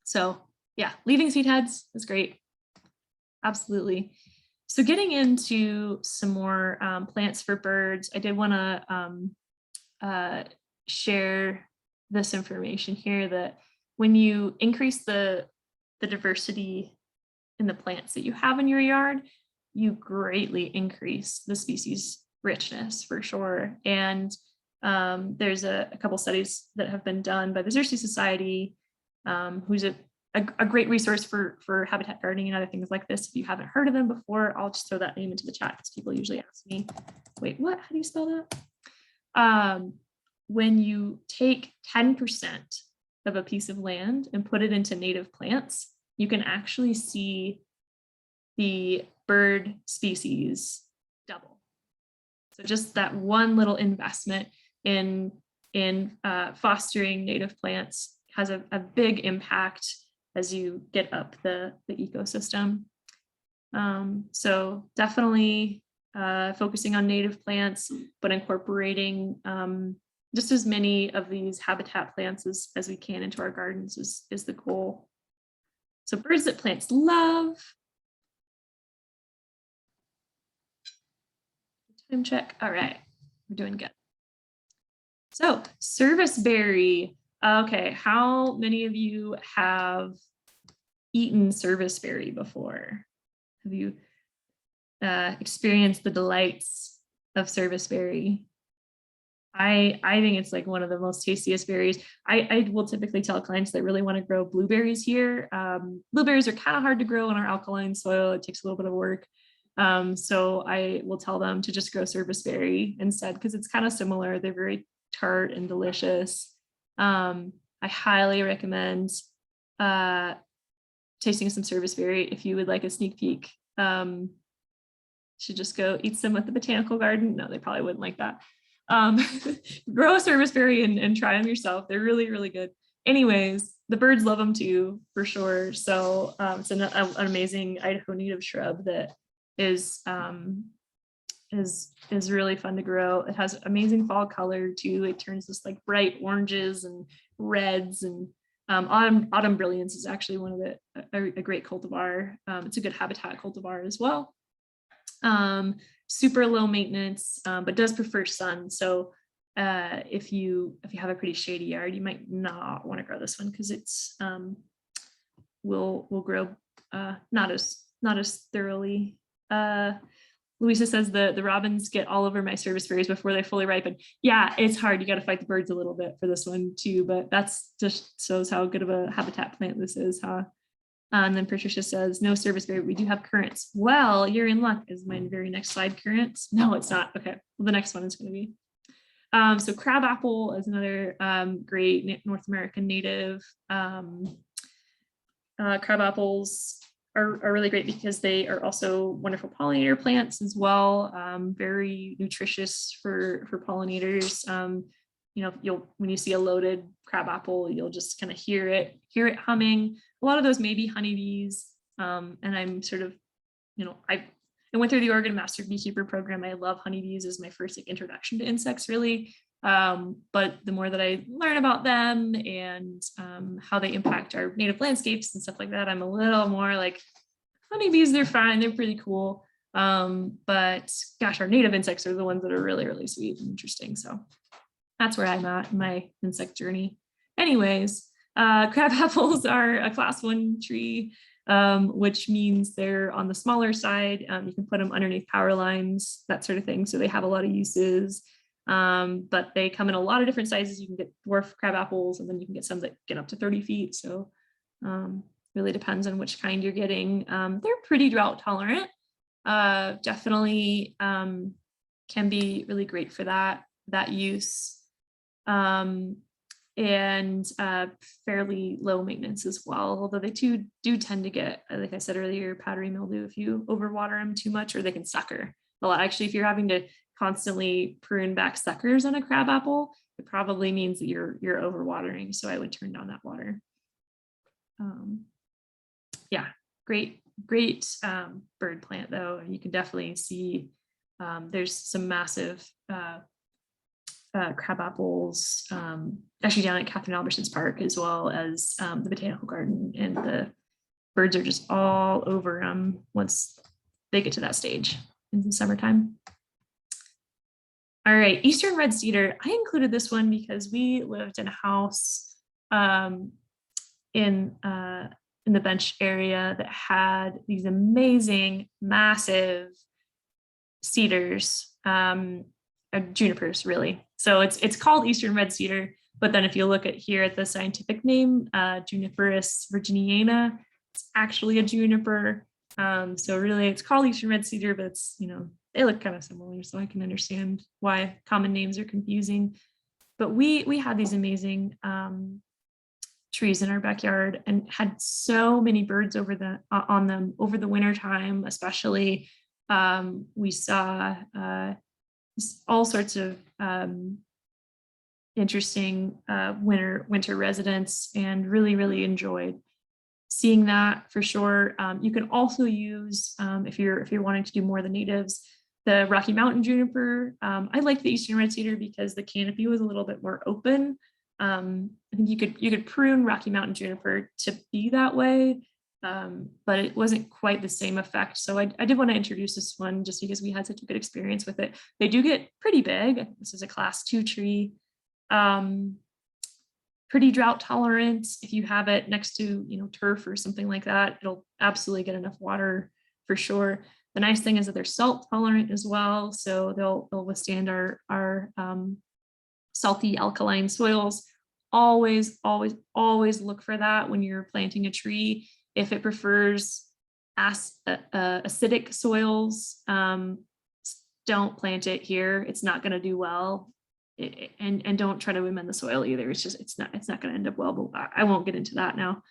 So yeah, leaving seed heads is great. Absolutely. So getting into some more plants for birds, I did want to share this information here that when you increase the diversity in the plants that you have in your yard, you greatly increase the species richness for sure. And there's a couple studies that have been done by the Xerces Society, who's a great resource for habitat gardening and other things like this. If you haven't heard of them before, I'll just throw that name into the chat because people usually ask me, wait, what? How do you spell that? When you take 10% of a piece of land and put it into native plants, you can actually see the bird species double. So just that one little investment in fostering native plants has a big impact as you get up the ecosystem. So definitely focusing on native plants, but incorporating just as many of these habitat plants as we can into our gardens is the goal. So birds that plants love. Time check. All right, we're doing good. So serviceberry. Okay, how many of you have eaten serviceberry before? Have you experienced the delights of serviceberry? I think it's like one of the most tastiest berries. I will typically tell clients that really want to grow blueberries here. Blueberries are kind of hard to grow in our alkaline soil. It takes a little bit of work. So I will tell them to just grow serviceberry instead because it's kind of similar. They're very tart and delicious. I highly recommend tasting some serviceberry if you would like a sneak peek. Should just go eat some at the botanical garden. No, they probably wouldn't like that. Grow a serviceberry and try them yourself. They're really, really good. Anyways, the birds love them too, for sure. So it's an amazing Idaho native shrub that is really fun to grow. It has amazing fall color too. It turns this like bright oranges and reds, and autumn brilliance is actually one of a great cultivar. It's a good habitat cultivar as well. Super low maintenance, but does prefer sun. So if you have a pretty shady yard, you might not want to grow this one because it's will grow not as thoroughly. Louisa says the robins get all over my serviceberries before they fully ripen. Yeah, it's hard. You got to fight the birds a little bit for this one too, but that's just shows how good of a habitat plant this is, huh? And then Patricia says, no serviceberry, we do have currants. Well, you're in luck. Is my very next slide currants? No, it's not. Okay, well, the next one is going to be. So crabapple is another great North American native. Crabapples are really great because they are also wonderful pollinator plants as well. Very nutritious for pollinators. You know, when you see a loaded crabapple, you'll just kind of hear it humming. A lot of those may be honeybees. And I'm sort of, you know, I went through the Oregon Master Beekeeper program. I love honeybees as my first like, introduction to insects, really. But the more that I learn about them and how they impact our native landscapes and stuff like that, I'm a little more like, honeybees, they're fine, they're pretty cool. But gosh, our native insects are the ones that are really, really sweet and interesting. So that's where I'm at in my insect journey. Anyways, crab apples are a class 1 tree, which means they're on the smaller side. You can put them underneath power lines, that sort of thing. So they have a lot of uses, but they come in a lot of different sizes. You can get dwarf crab apples, and then you can get some that get up to 30 feet. So really depends on which kind you're getting. They're pretty drought tolerant. Definitely can be really great for that use. And fairly low maintenance as well, although they do tend to get, like I said earlier, powdery mildew if you overwater them too much, or they can sucker a lot. Actually, if you're having to constantly prune back suckers on a crabapple, it probably means that you're overwatering. So I would turn down that water. Yeah, great bird plant though, and you can definitely see there's some massive crab apples actually down at Catherine Alberson's Park, as well as the botanical garden, and the birds are just all over them once they get to that stage in the summertime. All right, Eastern red cedar. I included this one because we lived in a house in the Bench area that had these amazing, massive cedars, junipers, really. So it's called Eastern red cedar, but then if you look at here at the scientific name, Juniperus virginiana, it's actually a juniper. So really, it's called Eastern red cedar, but it's, you know, they look kind of similar, so I can understand why common names are confusing. But we had these amazing trees in our backyard and had so many birds on them over the winter time, especially. We saw all sorts of interesting winter residents, and really enjoyed seeing that for sure. You can also use, if you're wanting to do more of the natives, the Rocky Mountain juniper. I like the Eastern red cedar because the canopy was a little bit more open. I think you could prune Rocky Mountain juniper to be that way, but it wasn't quite the same effect. So I did want to introduce this one just because we had such a good experience with it. They do get pretty big. This is a class 2 tree. Pretty drought tolerant. If you have it next to, you know, turf or something like that, it'll absolutely get enough water for sure. The nice thing is that they're salt tolerant as well, so they'll withstand our salty alkaline soils. Always look for that when you're planting a tree. If it prefers acidic soils, don't plant it here. It's not going to do well. And don't try to amend the soil either. It's not going to end up well, but I won't get into that now.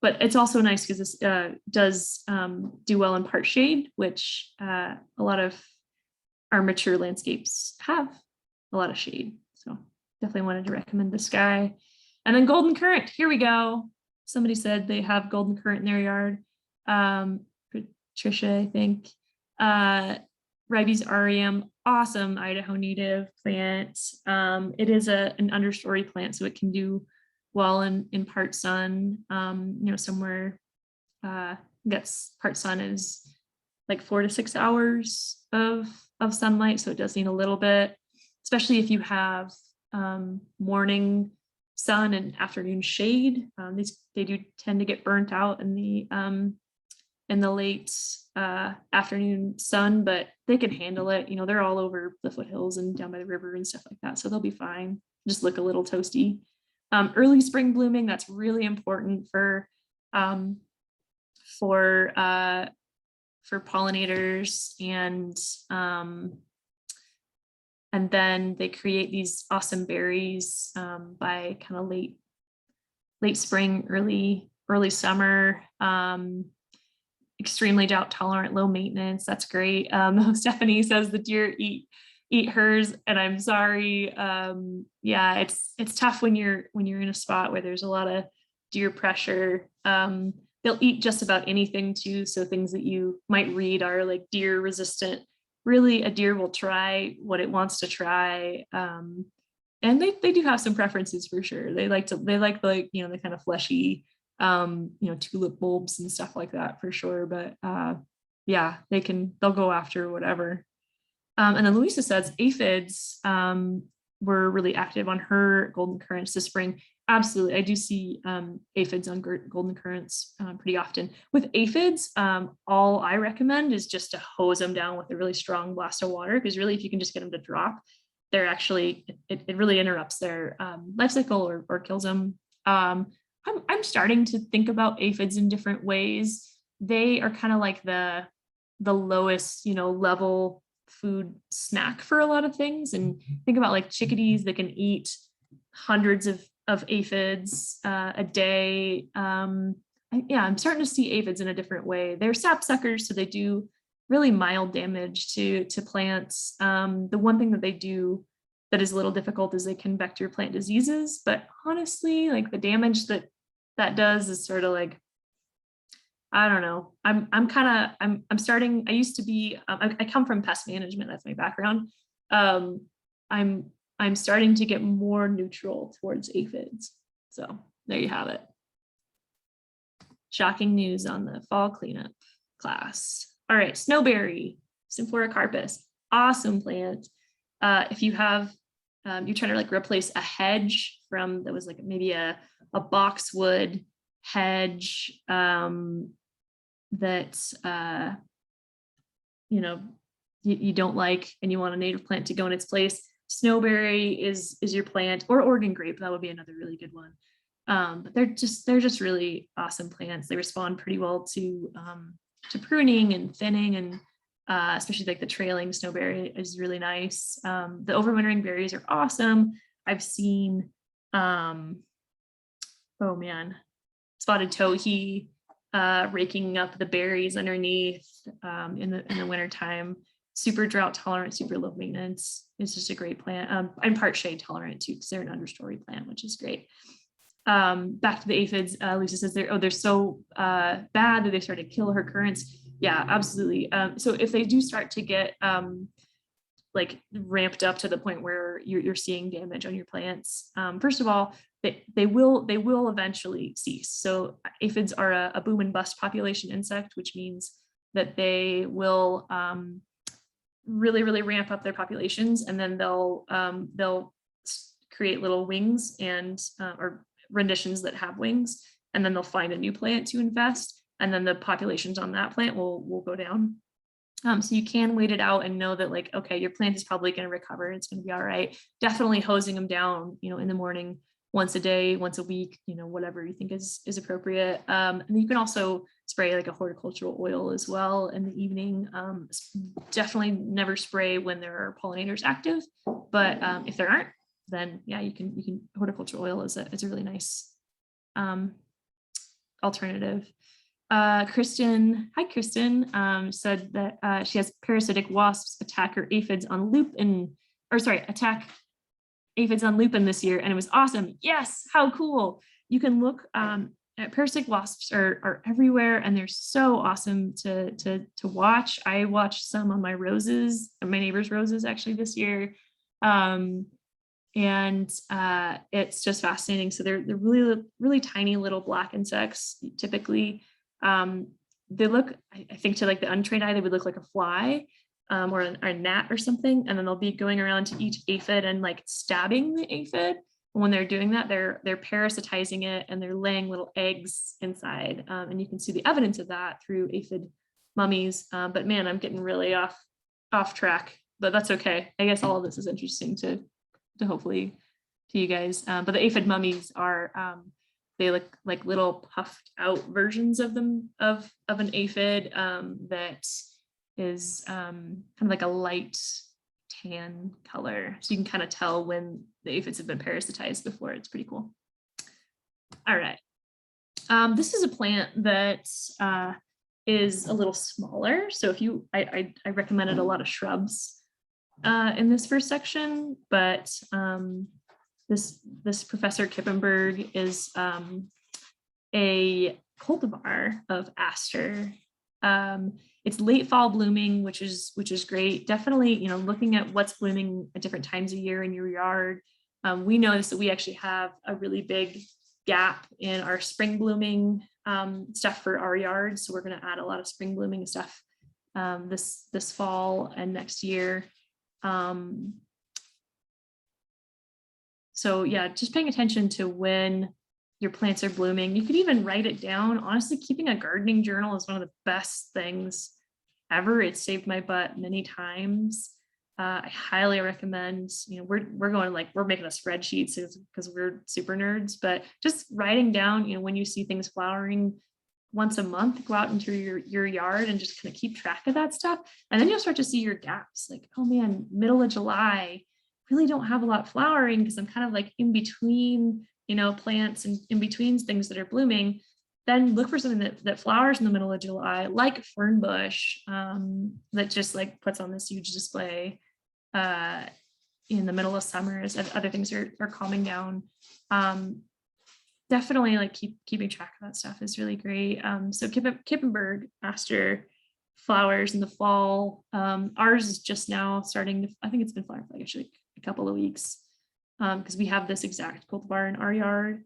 But it's also nice because this does do well in part shade, which a lot of our mature landscapes have a lot of shade. So definitely wanted to recommend this guy. And then golden currant, here we go. Somebody said they have golden currant in their yard. Patricia, I think. Ribes aureum, awesome Idaho native plant. It is an understory plant, so it can do well in part sun. You know, somewhere gets part sun is like 4 to 6 hours of sunlight, so it does need a little bit, especially if you have morning sun and afternoon shade. They do tend to get burnt out in the late afternoon sun, but they can handle it. You know, they're all over the foothills and down by the river and stuff like that, so they'll be fine. Just look a little toasty. Early spring blooming, that's really important for pollinators, and then they create these awesome berries by kind of late spring, early summer. Extremely drought tolerant, low maintenance. That's great. Stephanie says the deer eat hers, and I'm sorry. Yeah, it's tough when you're in a spot where there's a lot of deer pressure. They'll eat just about anything too. So things that you might read are like deer resistant. Really, a deer will try what it wants to try. And they do have some preferences for sure. They like the, you know, the kind of fleshy, you know, tulip bulbs and stuff like that for sure. But yeah, they'll go after whatever. And then Louisa says aphids were really active on her golden currants this spring. Absolutely, I do see aphids on golden currants pretty often. With aphids, all I recommend is just to hose them down with a really strong blast of water, because really, if you can just get them to drop, they're actually, it really interrupts their life cycle or kills them. I'm starting to think about aphids in different ways. They are kind of like the lowest, you know, level food snack for a lot of things. And think about like chickadees that can eat hundreds of aphids a day. Yeah, I'm starting to see aphids in a different way. They're sapsuckers, so they do really mild damage to plants. The one thing that they do that is a little difficult is they can vector plant diseases, but honestly, like the damage that does is sort of like, I don't know. I'm starting, I used to be, I come from pest management, that's my background. I'm starting to get more neutral towards aphids. So there you have it. Shocking news on the fall cleanup. class. All right, snowberry, Symphora carpus, awesome plant. If you have, you're trying to like replace a hedge from that was like maybe a boxwood hedge that you don't like, and you want a native plant to go in its place. Snowberry is your plant, or Oregon grape. That would be another really good one. But they're just really awesome plants. They respond pretty well to pruning and thinning, and especially like the trailing snowberry is really nice. The overwintering berries are awesome. I've seen, oh man, spotted towhee raking up the berries underneath in the wintertime. Super drought tolerant, super low maintenance. It's just a great plant. And part shade tolerant too, because they're an understory plant, which is great. Back to the aphids, Lisa says they're so bad that they started to kill her currants. Yeah, absolutely. So if they do start to get like ramped up to the point where you're seeing damage on your plants, first of all, they will eventually cease. So aphids are a boom and bust population insect, which means that they will really ramp up their populations, and then they'll create little wings and or renditions that have wings, and then they'll find a new plant to infest, and then the populations on that plant will go down. So you can wait it out and know that, like, okay, your plant is probably going to recover. It's going to be all right. Definitely hosing them down, in the morning, once a day, once a week, whatever you think is appropriate. And you can also spray like a horticultural oil as well in the evening. Definitely never spray when there are pollinators active, but if there aren't, then yeah, you can horticultural oil is a really nice alternative. Kristen, hi Kristen, said that she has parasitic wasps attack her aphids on lupin, attack aphids on lupin this year, and it was awesome. Yes, how cool. You can look at parasitic wasps are everywhere, and they're so awesome to watch. I watched some on my roses, my neighbor's roses actually this year. And it's just fascinating. So they're really tiny little black insects typically. They look, I think, to like the untrained eye, they would look like a fly or a gnat or something, and then they'll be going around to each aphid and like stabbing the aphid. And when they're doing that, they're parasitizing it, and they're laying little eggs inside, and you can see the evidence of that through aphid mummies. But man, I'm getting really off track, but that's okay. I guess all of this is interesting to hopefully to you guys. But the aphid mummies are they look like little puffed out versions of them of an aphid that is kind of like a light tan color, so you can kind of tell when the aphids have been parasitized before. It's pretty cool. All right, this is a plant that is a little smaller, so if you I recommended a lot of shrubs in this first section, but this Professor Kippenberg is a cultivar of aster. It's late fall blooming, which is great. Definitely, looking at what's blooming at different times of year in your yard. We noticed that we actually have a really big gap in our spring blooming stuff for our yard, so we're going to add a lot of spring blooming stuff this fall and next year. So yeah, just paying attention to when your plants are blooming. You could even write it down. Honestly, keeping a gardening journal is one of the best things ever. It saved my butt many times. I highly recommend, we're going like, we're making a spreadsheet because we're super nerds, but just writing down, when you see things flowering once a month, go out into your yard and just kind of keep track of that stuff. And then you'll start to see your gaps, like, oh man, middle of July, really don't have a lot flowering because I'm kind of like in between, plants and in between things that are blooming. Then look for something that flowers in the middle of July, like fern bush, that just like puts on this huge display in the middle of summer as other things are calming down. Definitely like keeping track of that stuff is really great. So Kippenberg aster flowers in the fall. Ours is just now starting to, I think it's been flowering for like actually a couple of weeks because we have this exact cultivar in our yard.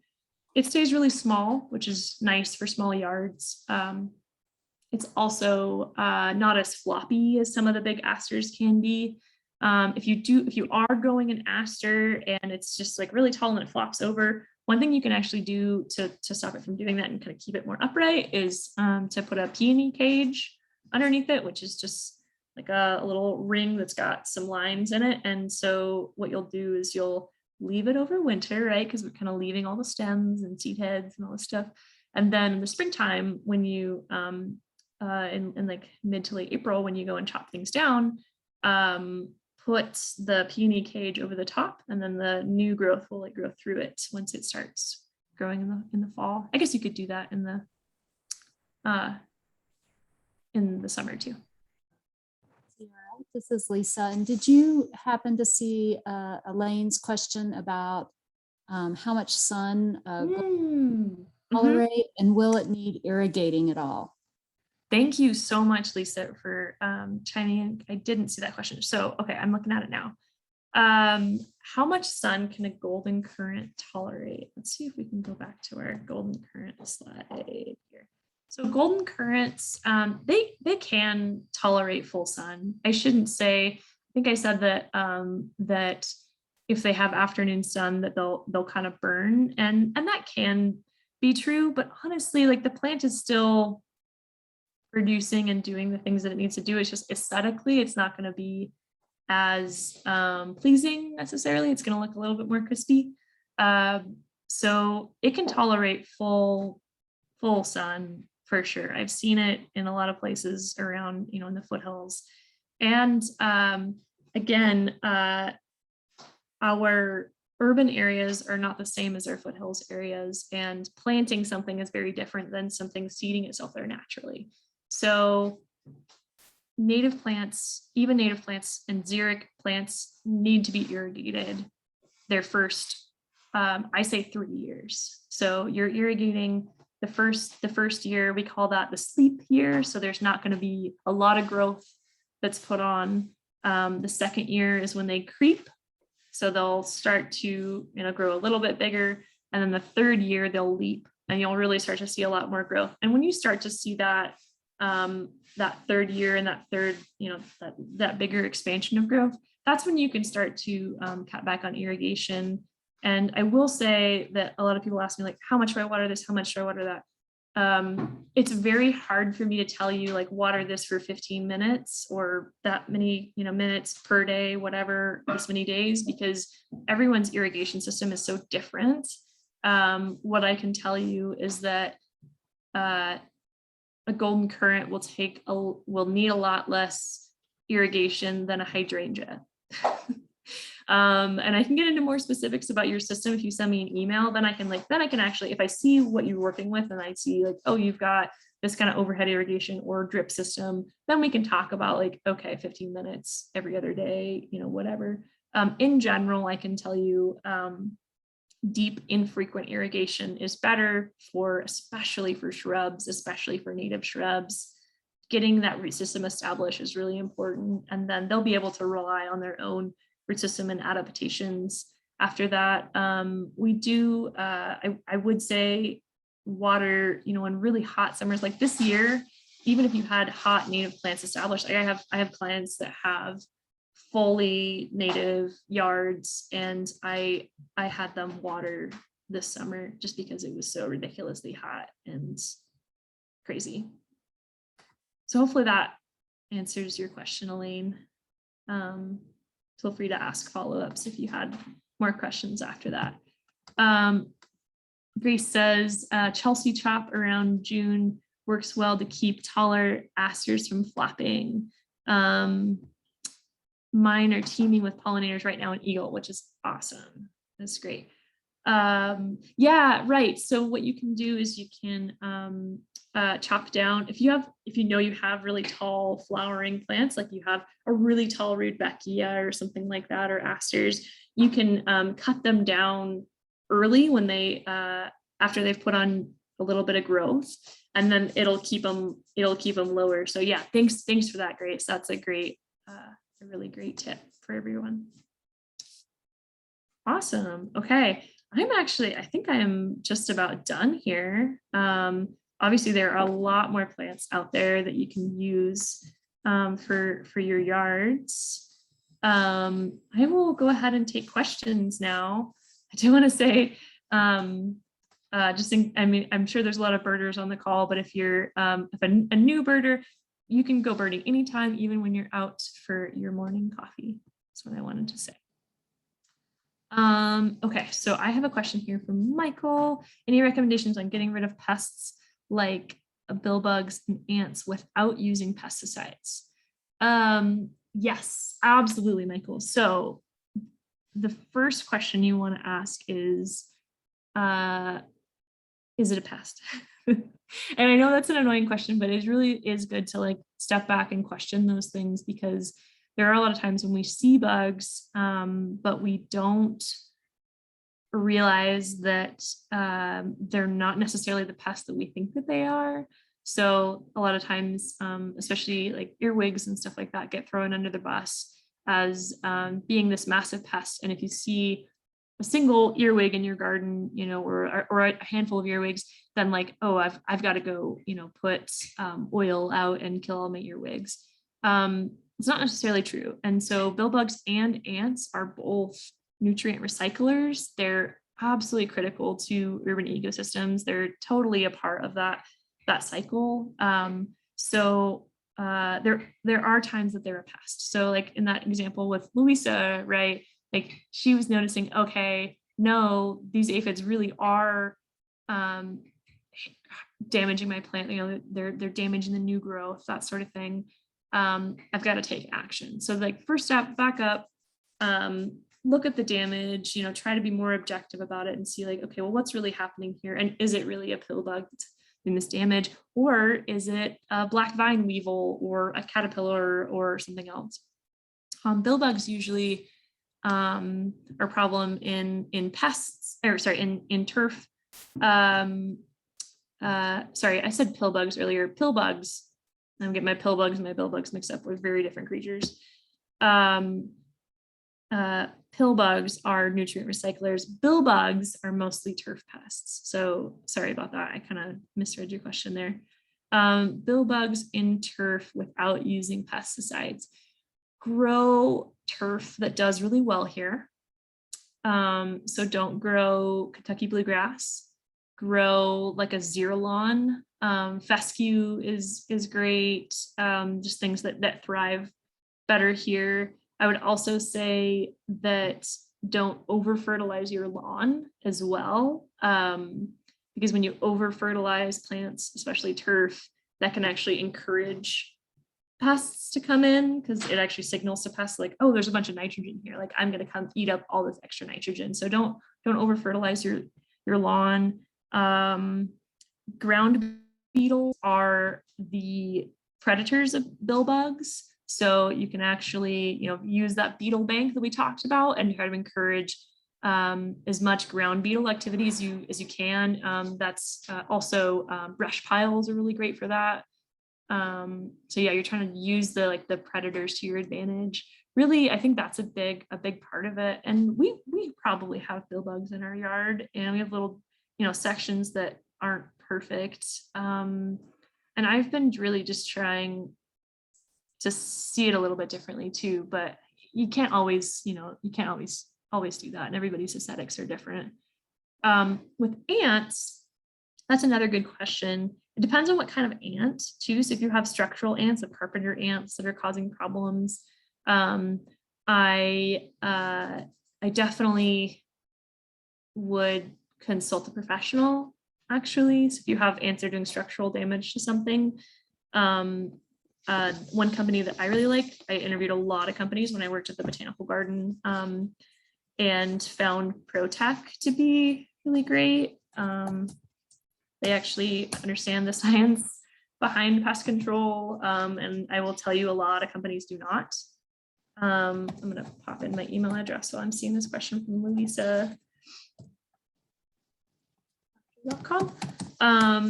It stays really small, which is nice for small yards. It's also not as floppy as some of the big asters can be. If you are growing an aster and it's just like really tall and it flops over, one thing you can actually do to stop it from doing that and kind of keep it more upright is to put a peony cage underneath it, which is just like a little ring that's got some lines in it. And so what you'll do is you'll leave it over winter, right? Because we're kind of leaving all the stems and seed heads and all this stuff. And then in the springtime, when you in like mid to late April, when you go and chop things down, put the peony cage over the top, and then the new growth will like grow through it once it starts growing in the fall. I guess you could do that in the summer too.
This is Lisa. And did you happen to see Elaine's question about how much sun tolerate, and will it need irrigating at all?
Thank you so much, Lisa, for chiming in. I didn't see that question. So, okay, I'm looking at it now. How much sun can a golden currant tolerate? Let's see if we can go back to our golden currant slide here. So golden currants, they can tolerate full sun. I shouldn't say, I think I said that that if they have afternoon sun that they'll kind of burn, and that can be true, but honestly, like the plant is still producing and doing the things that it needs to do. It's just aesthetically, it's not going to be as pleasing necessarily. It's going to look a little bit more crispy. So it can tolerate full sun for sure. I've seen it in a lot of places around, in the foothills. And again, our urban areas are not the same as our foothills areas, and planting something is very different than something seeding itself there naturally. So native plants, even native plants and xeric plants, need to be irrigated their first, I say 3 years. So you're irrigating the first year. We call that the sleep year. So there's not going to be a lot of growth that's put on. The second year is when they creep. So they'll start to, grow a little bit bigger. And then the third year they'll leap, and you'll really start to see a lot more growth. And when you start to see that, that third year and that third, that bigger expansion of growth, that's when you can start to cut back on irrigation. And I will say that a lot of people ask me, like, how much do I water this? How much do I water that? It's very hard for me to tell you, like, water this for 15 minutes or that many, minutes per day, whatever, this many days, because everyone's irrigation system is so different. What I can tell you is that a golden currant will need a lot less irrigation than a hydrangea. And I can get into more specifics about your system if you send me an email. Then I can actually, if I see what you're working with and I see like, oh, you've got this kind of overhead irrigation or drip system, then we can talk about like, okay, 15 minutes every other day, whatever. In general, I can tell you deep infrequent irrigation is better especially for shrubs, especially for native shrubs. Getting that root system established is really important, and then they'll be able to rely on their own root system and adaptations. After that, we do, I would say, water, in really hot summers like this year. Even if you had hot native plants established, I have clients that have fully native yards, and I had them water this summer just because it was so ridiculously hot and crazy. So hopefully that answers your question, Elaine. Feel free to ask follow-ups if you had more questions after that. Grace says Chelsea chop around June works well to keep taller asters from flopping. Mine are teeming with pollinators right now in Eagle, which is awesome. That's great. Yeah, right. So what you can do is you can chop down, if you have really tall flowering plants, like you have a really tall rudbeckia or something like that, or asters, you can cut them down early when they after they've put on a little bit of growth, and then it'll keep them lower. So yeah, thanks for that, Grace. That's a really great tip for everyone. Awesome. Okay. I think I am just about done here. obviously there are a lot more plants out there that you can use for your yards. I will go ahead and take questions now. I do want to say, I mean, I'm sure there's a lot of birders on the call, but if you're if a new birder, you can go birding anytime, even when you're out for your morning coffee. That's what I wanted to say. Okay, so I have a question here from Michael. Any recommendations on getting rid of pests like bill bugs and ants without using pesticides? Yes, absolutely, Michael. So the first question you want to ask is it a pest? And I know that's an annoying question, but it really is good to like step back and question those things, because there are a lot of times when we see bugs, but we don't realize that they're not necessarily the pest that we think that they are. So a lot of times, especially like earwigs and stuff like that, get thrown under the bus as being this massive pest. And if you see a single earwig in your garden, you know, or a handful of earwigs, then like, oh, I've got to go, you know, put oil out and kill all my earwigs. It's not necessarily true. And so bill bugs and ants are both nutrient recyclers. They're absolutely critical to urban ecosystems. They're totally a part of that cycle. So there are times that they're a pest. So like in that example with Louisa, right? Like she was noticing, okay, no, these aphids really are damaging my plant. You know, they're damaging the new growth, that sort of thing. I've got to take action. So like first step, back up, look at the damage, you know, try to be more objective about it and see like, okay, well, what's really happening here? And is it really a pill bug that's doing this damage? Or is it a black vine weevil or a caterpillar or something else? Bill bugs usually are a problem in pests, or sorry, in turf. Sorry, I said pill bugs earlier. Pill bugs, I'm getting my pill bugs and my bill bugs mixed up with very different creatures. Pill bugs are nutrient recyclers. Bill bugs are mostly turf pests. So sorry about that. I kind of misread your question there. Bill bugs in turf without using pesticides. Grow turf that does really well here. So don't grow Kentucky bluegrass. Grow like a zero lawn. Fescue is great. Just things that thrive better here. I would also say that don't over fertilize your lawn as well, because when you over fertilize plants, especially turf, that can actually encourage pests to come in, because it actually signals to pests like, oh, there's a bunch of nitrogen here, like I'm going to come eat up all this extra nitrogen. So don't over fertilize your lawn. Ground beetles are the predators of bill bugs. So you can actually, you know, use that beetle bank that we talked about and try to encourage as much ground beetle activity as you can. That's also brush piles are really great for that. So yeah, you're trying to use the predators to your advantage. Really, I think that's a big part of it. And we probably have bill bugs in our yard, and we have little, you know, sections that aren't perfect. And I've been really just trying to see it a little bit differently too, but you can't always, you know, always do that, and everybody's aesthetics are different. With ants, that's another good question. It depends on what kind of ant too. So if you have structural ants, the carpenter ants that are causing problems, I definitely would consult a professional actually. So if you have ants that are doing structural damage to something, one company that I really liked, I interviewed a lot of companies when I worked at the botanical garden, and found ProTech to be really great. They actually understand the science behind pest control, and I will tell you a lot of companies do not. I'm going to pop in my email address while I'm seeing this question from Louisa.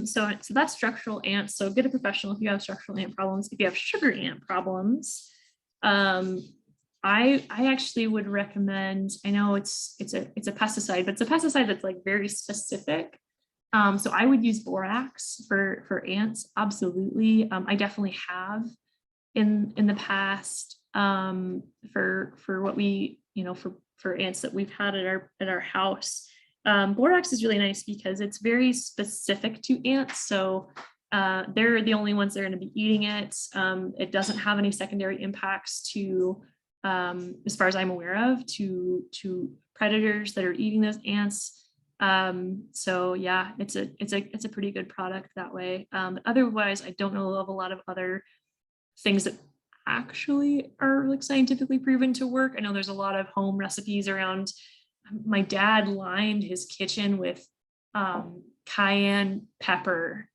So that's structural ants. So get a professional if you have structural ant problems. If you have sugar ant problems, I actually would recommend, I know it's a pesticide, but it's a pesticide that's like very specific. So I would use borax for ants. Absolutely. I definitely have in the past for what we, for ants that we've had at our house. Borax is really nice because it's very specific to ants. So they're the only ones that are going to be eating it. It doesn't have any secondary impacts to, as far as I'm aware of, to predators that are eating those ants. So yeah, it's a pretty good product that way. Otherwise, I don't know of a lot of other things that actually are like scientifically proven to work. I know there's a lot of home recipes around. My dad lined his kitchen with cayenne pepper,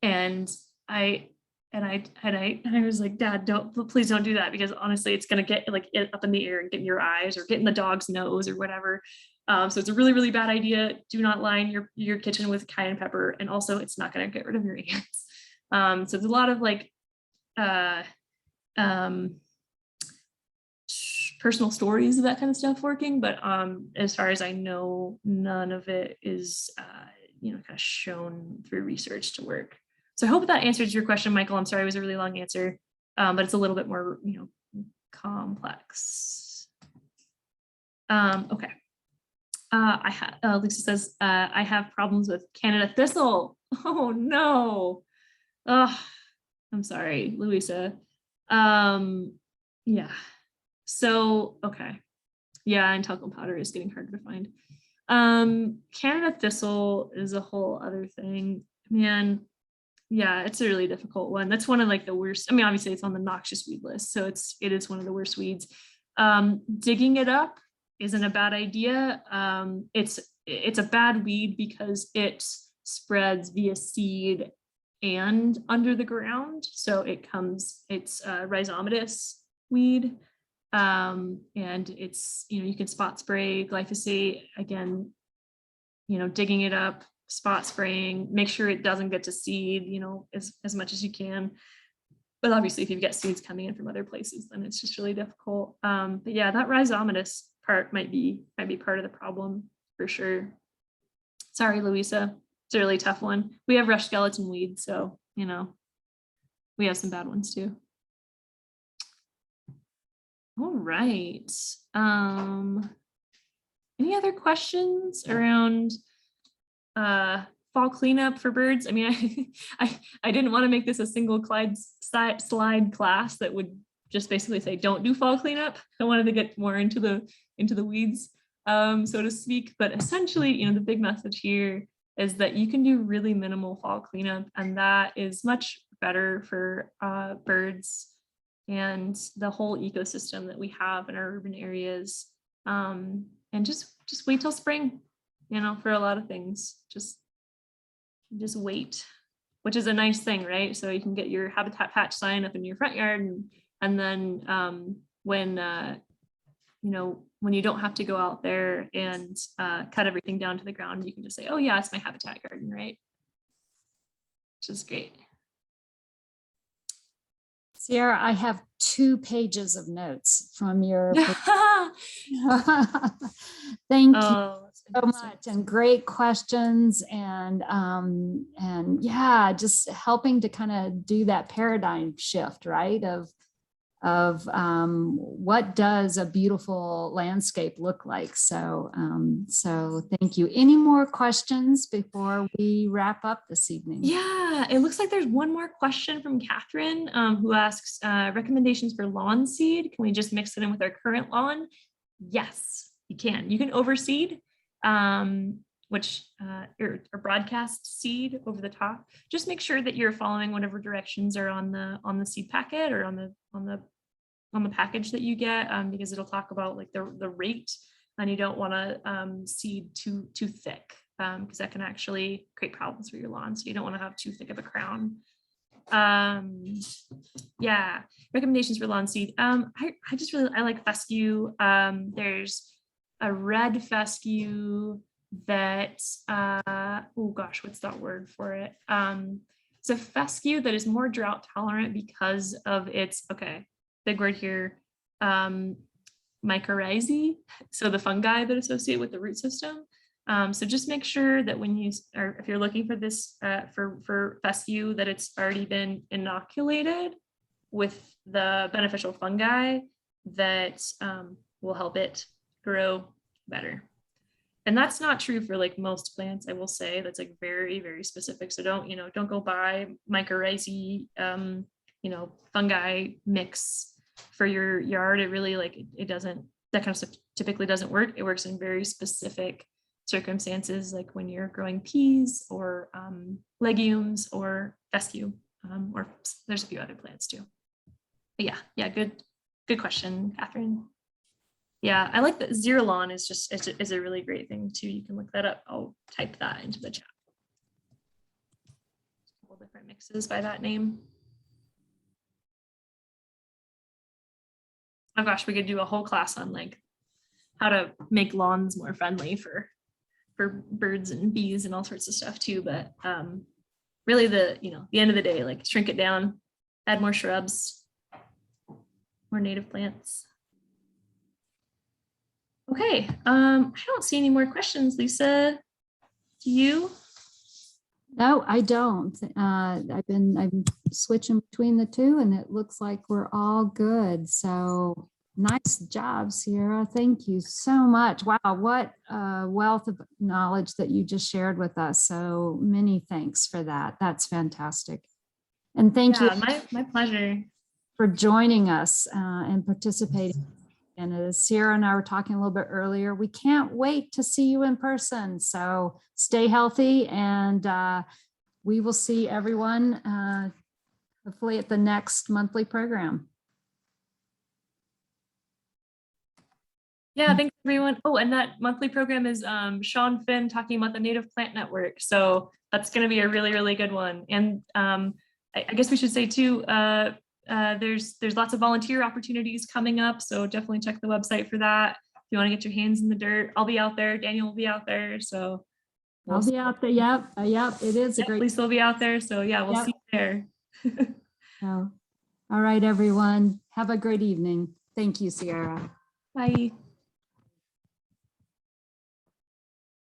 and I was like, Dad, please don't do that, because honestly, it's gonna get like it up in the air and get in your eyes or get in the dog's nose or whatever. So it's a really, really bad idea. Do not line your kitchen with cayenne pepper, and also it's not gonna get rid of your ants. So there's a lot of like personal stories of that kind of stuff working, but as far as I know, none of it is kind of shown through research to work. So I hope that answers your question, Michael. I'm sorry it was a really long answer, but it's a little bit more complex. Okay. Lisa says, I have problems with Canada thistle. Oh no. Oh, I'm sorry, Louisa. Yeah. So, okay. Yeah, and talcum powder is getting harder to find. Canada thistle is a whole other thing, man. Yeah, it's a really difficult one. That's one of like the worst. I mean, obviously it's on the noxious weed list, so it is one of the worst weeds. Digging it up isn't a bad idea. It's a bad weed because it spreads via seed and under the ground. So it's a rhizomatous weed. And it's, you can spot spray glyphosate, again, digging it up, spot spraying, make sure it doesn't get to seed, as much as you can. But obviously if you've got seeds coming in from other places, then it's just really difficult. But yeah, that rhizomatous part might be part of the problem for sure. Sorry, Louisa. It's a really tough one. We have rush skeleton weed, so we have some bad ones too. All right. Any other questions around fall cleanup for birds? I mean, I didn't want to make this a single slide class that would just basically say don't do fall cleanup. I wanted to get more into the weeds, so to speak. But essentially, the big message here is that you can do really minimal fall cleanup, and that is much better for birds and the whole ecosystem that we have in our urban areas. And just wait till spring, for a lot of things. Just wait, which is a nice thing, right? So you can get your habitat patch sign up in your front yard, and then when you don't have to go out there and cut everything down to the ground, you can just say, oh yeah, it's my habitat garden, right? Which is great.
Sierra, I have 2 pages of notes from your. Thank you so much, and great questions, and yeah, just helping to kind of do that paradigm shift, right? Of what does a beautiful landscape look like? So thank you. Any more questions before we wrap up this evening?
Yeah, it looks like there's one more question from Catherine, who asks recommendations for lawn seed. Can we just mix it in with our current lawn? Yes, you can. You can overseed, which or broadcast seed over the top. Just make sure that you're following whatever directions are on the seed packet or on the package that you get, because it'll talk about like the rate, and you don't want to seed too thick, because that can actually create problems for your lawn. So you don't want to have too thick of a crown. Yeah, recommendations for lawn seed. I like fescue. There's a red fescue that oh gosh, what's that word for it? It's a fescue that is more drought tolerant because of its, okay, big word here, mycorrhizae, so the fungi that associate with the root system. So just make sure that when you, or if you're looking for this, for fescue, that it's already been inoculated with the beneficial fungi that will help it grow better. And that's not true for like most plants, I will say. That's like very, very specific. So don't go buy mycorrhizae, fungi mix for your yard. It really it doesn't, that kind of stuff typically doesn't work. It works in very specific circumstances, like when you're growing peas or legumes or fescue, or there's a few other plants too. But yeah, good question, Catherine. Yeah, I like that. Xerolon is a really great thing too. You can look that up. I'll type that into the chat. A couple different mixes by that name. Oh gosh, we could do a whole class on like how to make lawns more friendly for birds and bees and all sorts of stuff too. But really the end of the day, like shrink it down, add more shrubs, more native plants. Okay, I don't see any more questions, Lisa. Do you?
No, I don't. I'm switching between the two, and it looks like we're all good. So nice job, Sierra. Thank you so much. Wow, what a wealth of knowledge that you just shared with us. So many thanks for that. That's fantastic. And thank you.
My pleasure.
For joining us and participating. And as Sierra and I were talking a little bit earlier, we can't wait to see you in person. So stay healthy, and we will see everyone hopefully at the next monthly program.
Yeah, thanks everyone. Oh, and that monthly program is Sean Finn talking about the Native Plant Network. So that's going to be a really, really good one. And I guess we should say too, there's lots of volunteer opportunities coming up, so definitely check the website for that. If you want to get your hands in the dirt, I'll be out there. Daniel will be out there, so
I'll be out there. Yep, it is a great.
Lisa will be out there, so yeah, we'll see you there.
So, all right, everyone, have a great evening. Thank you, Sierra.
Bye.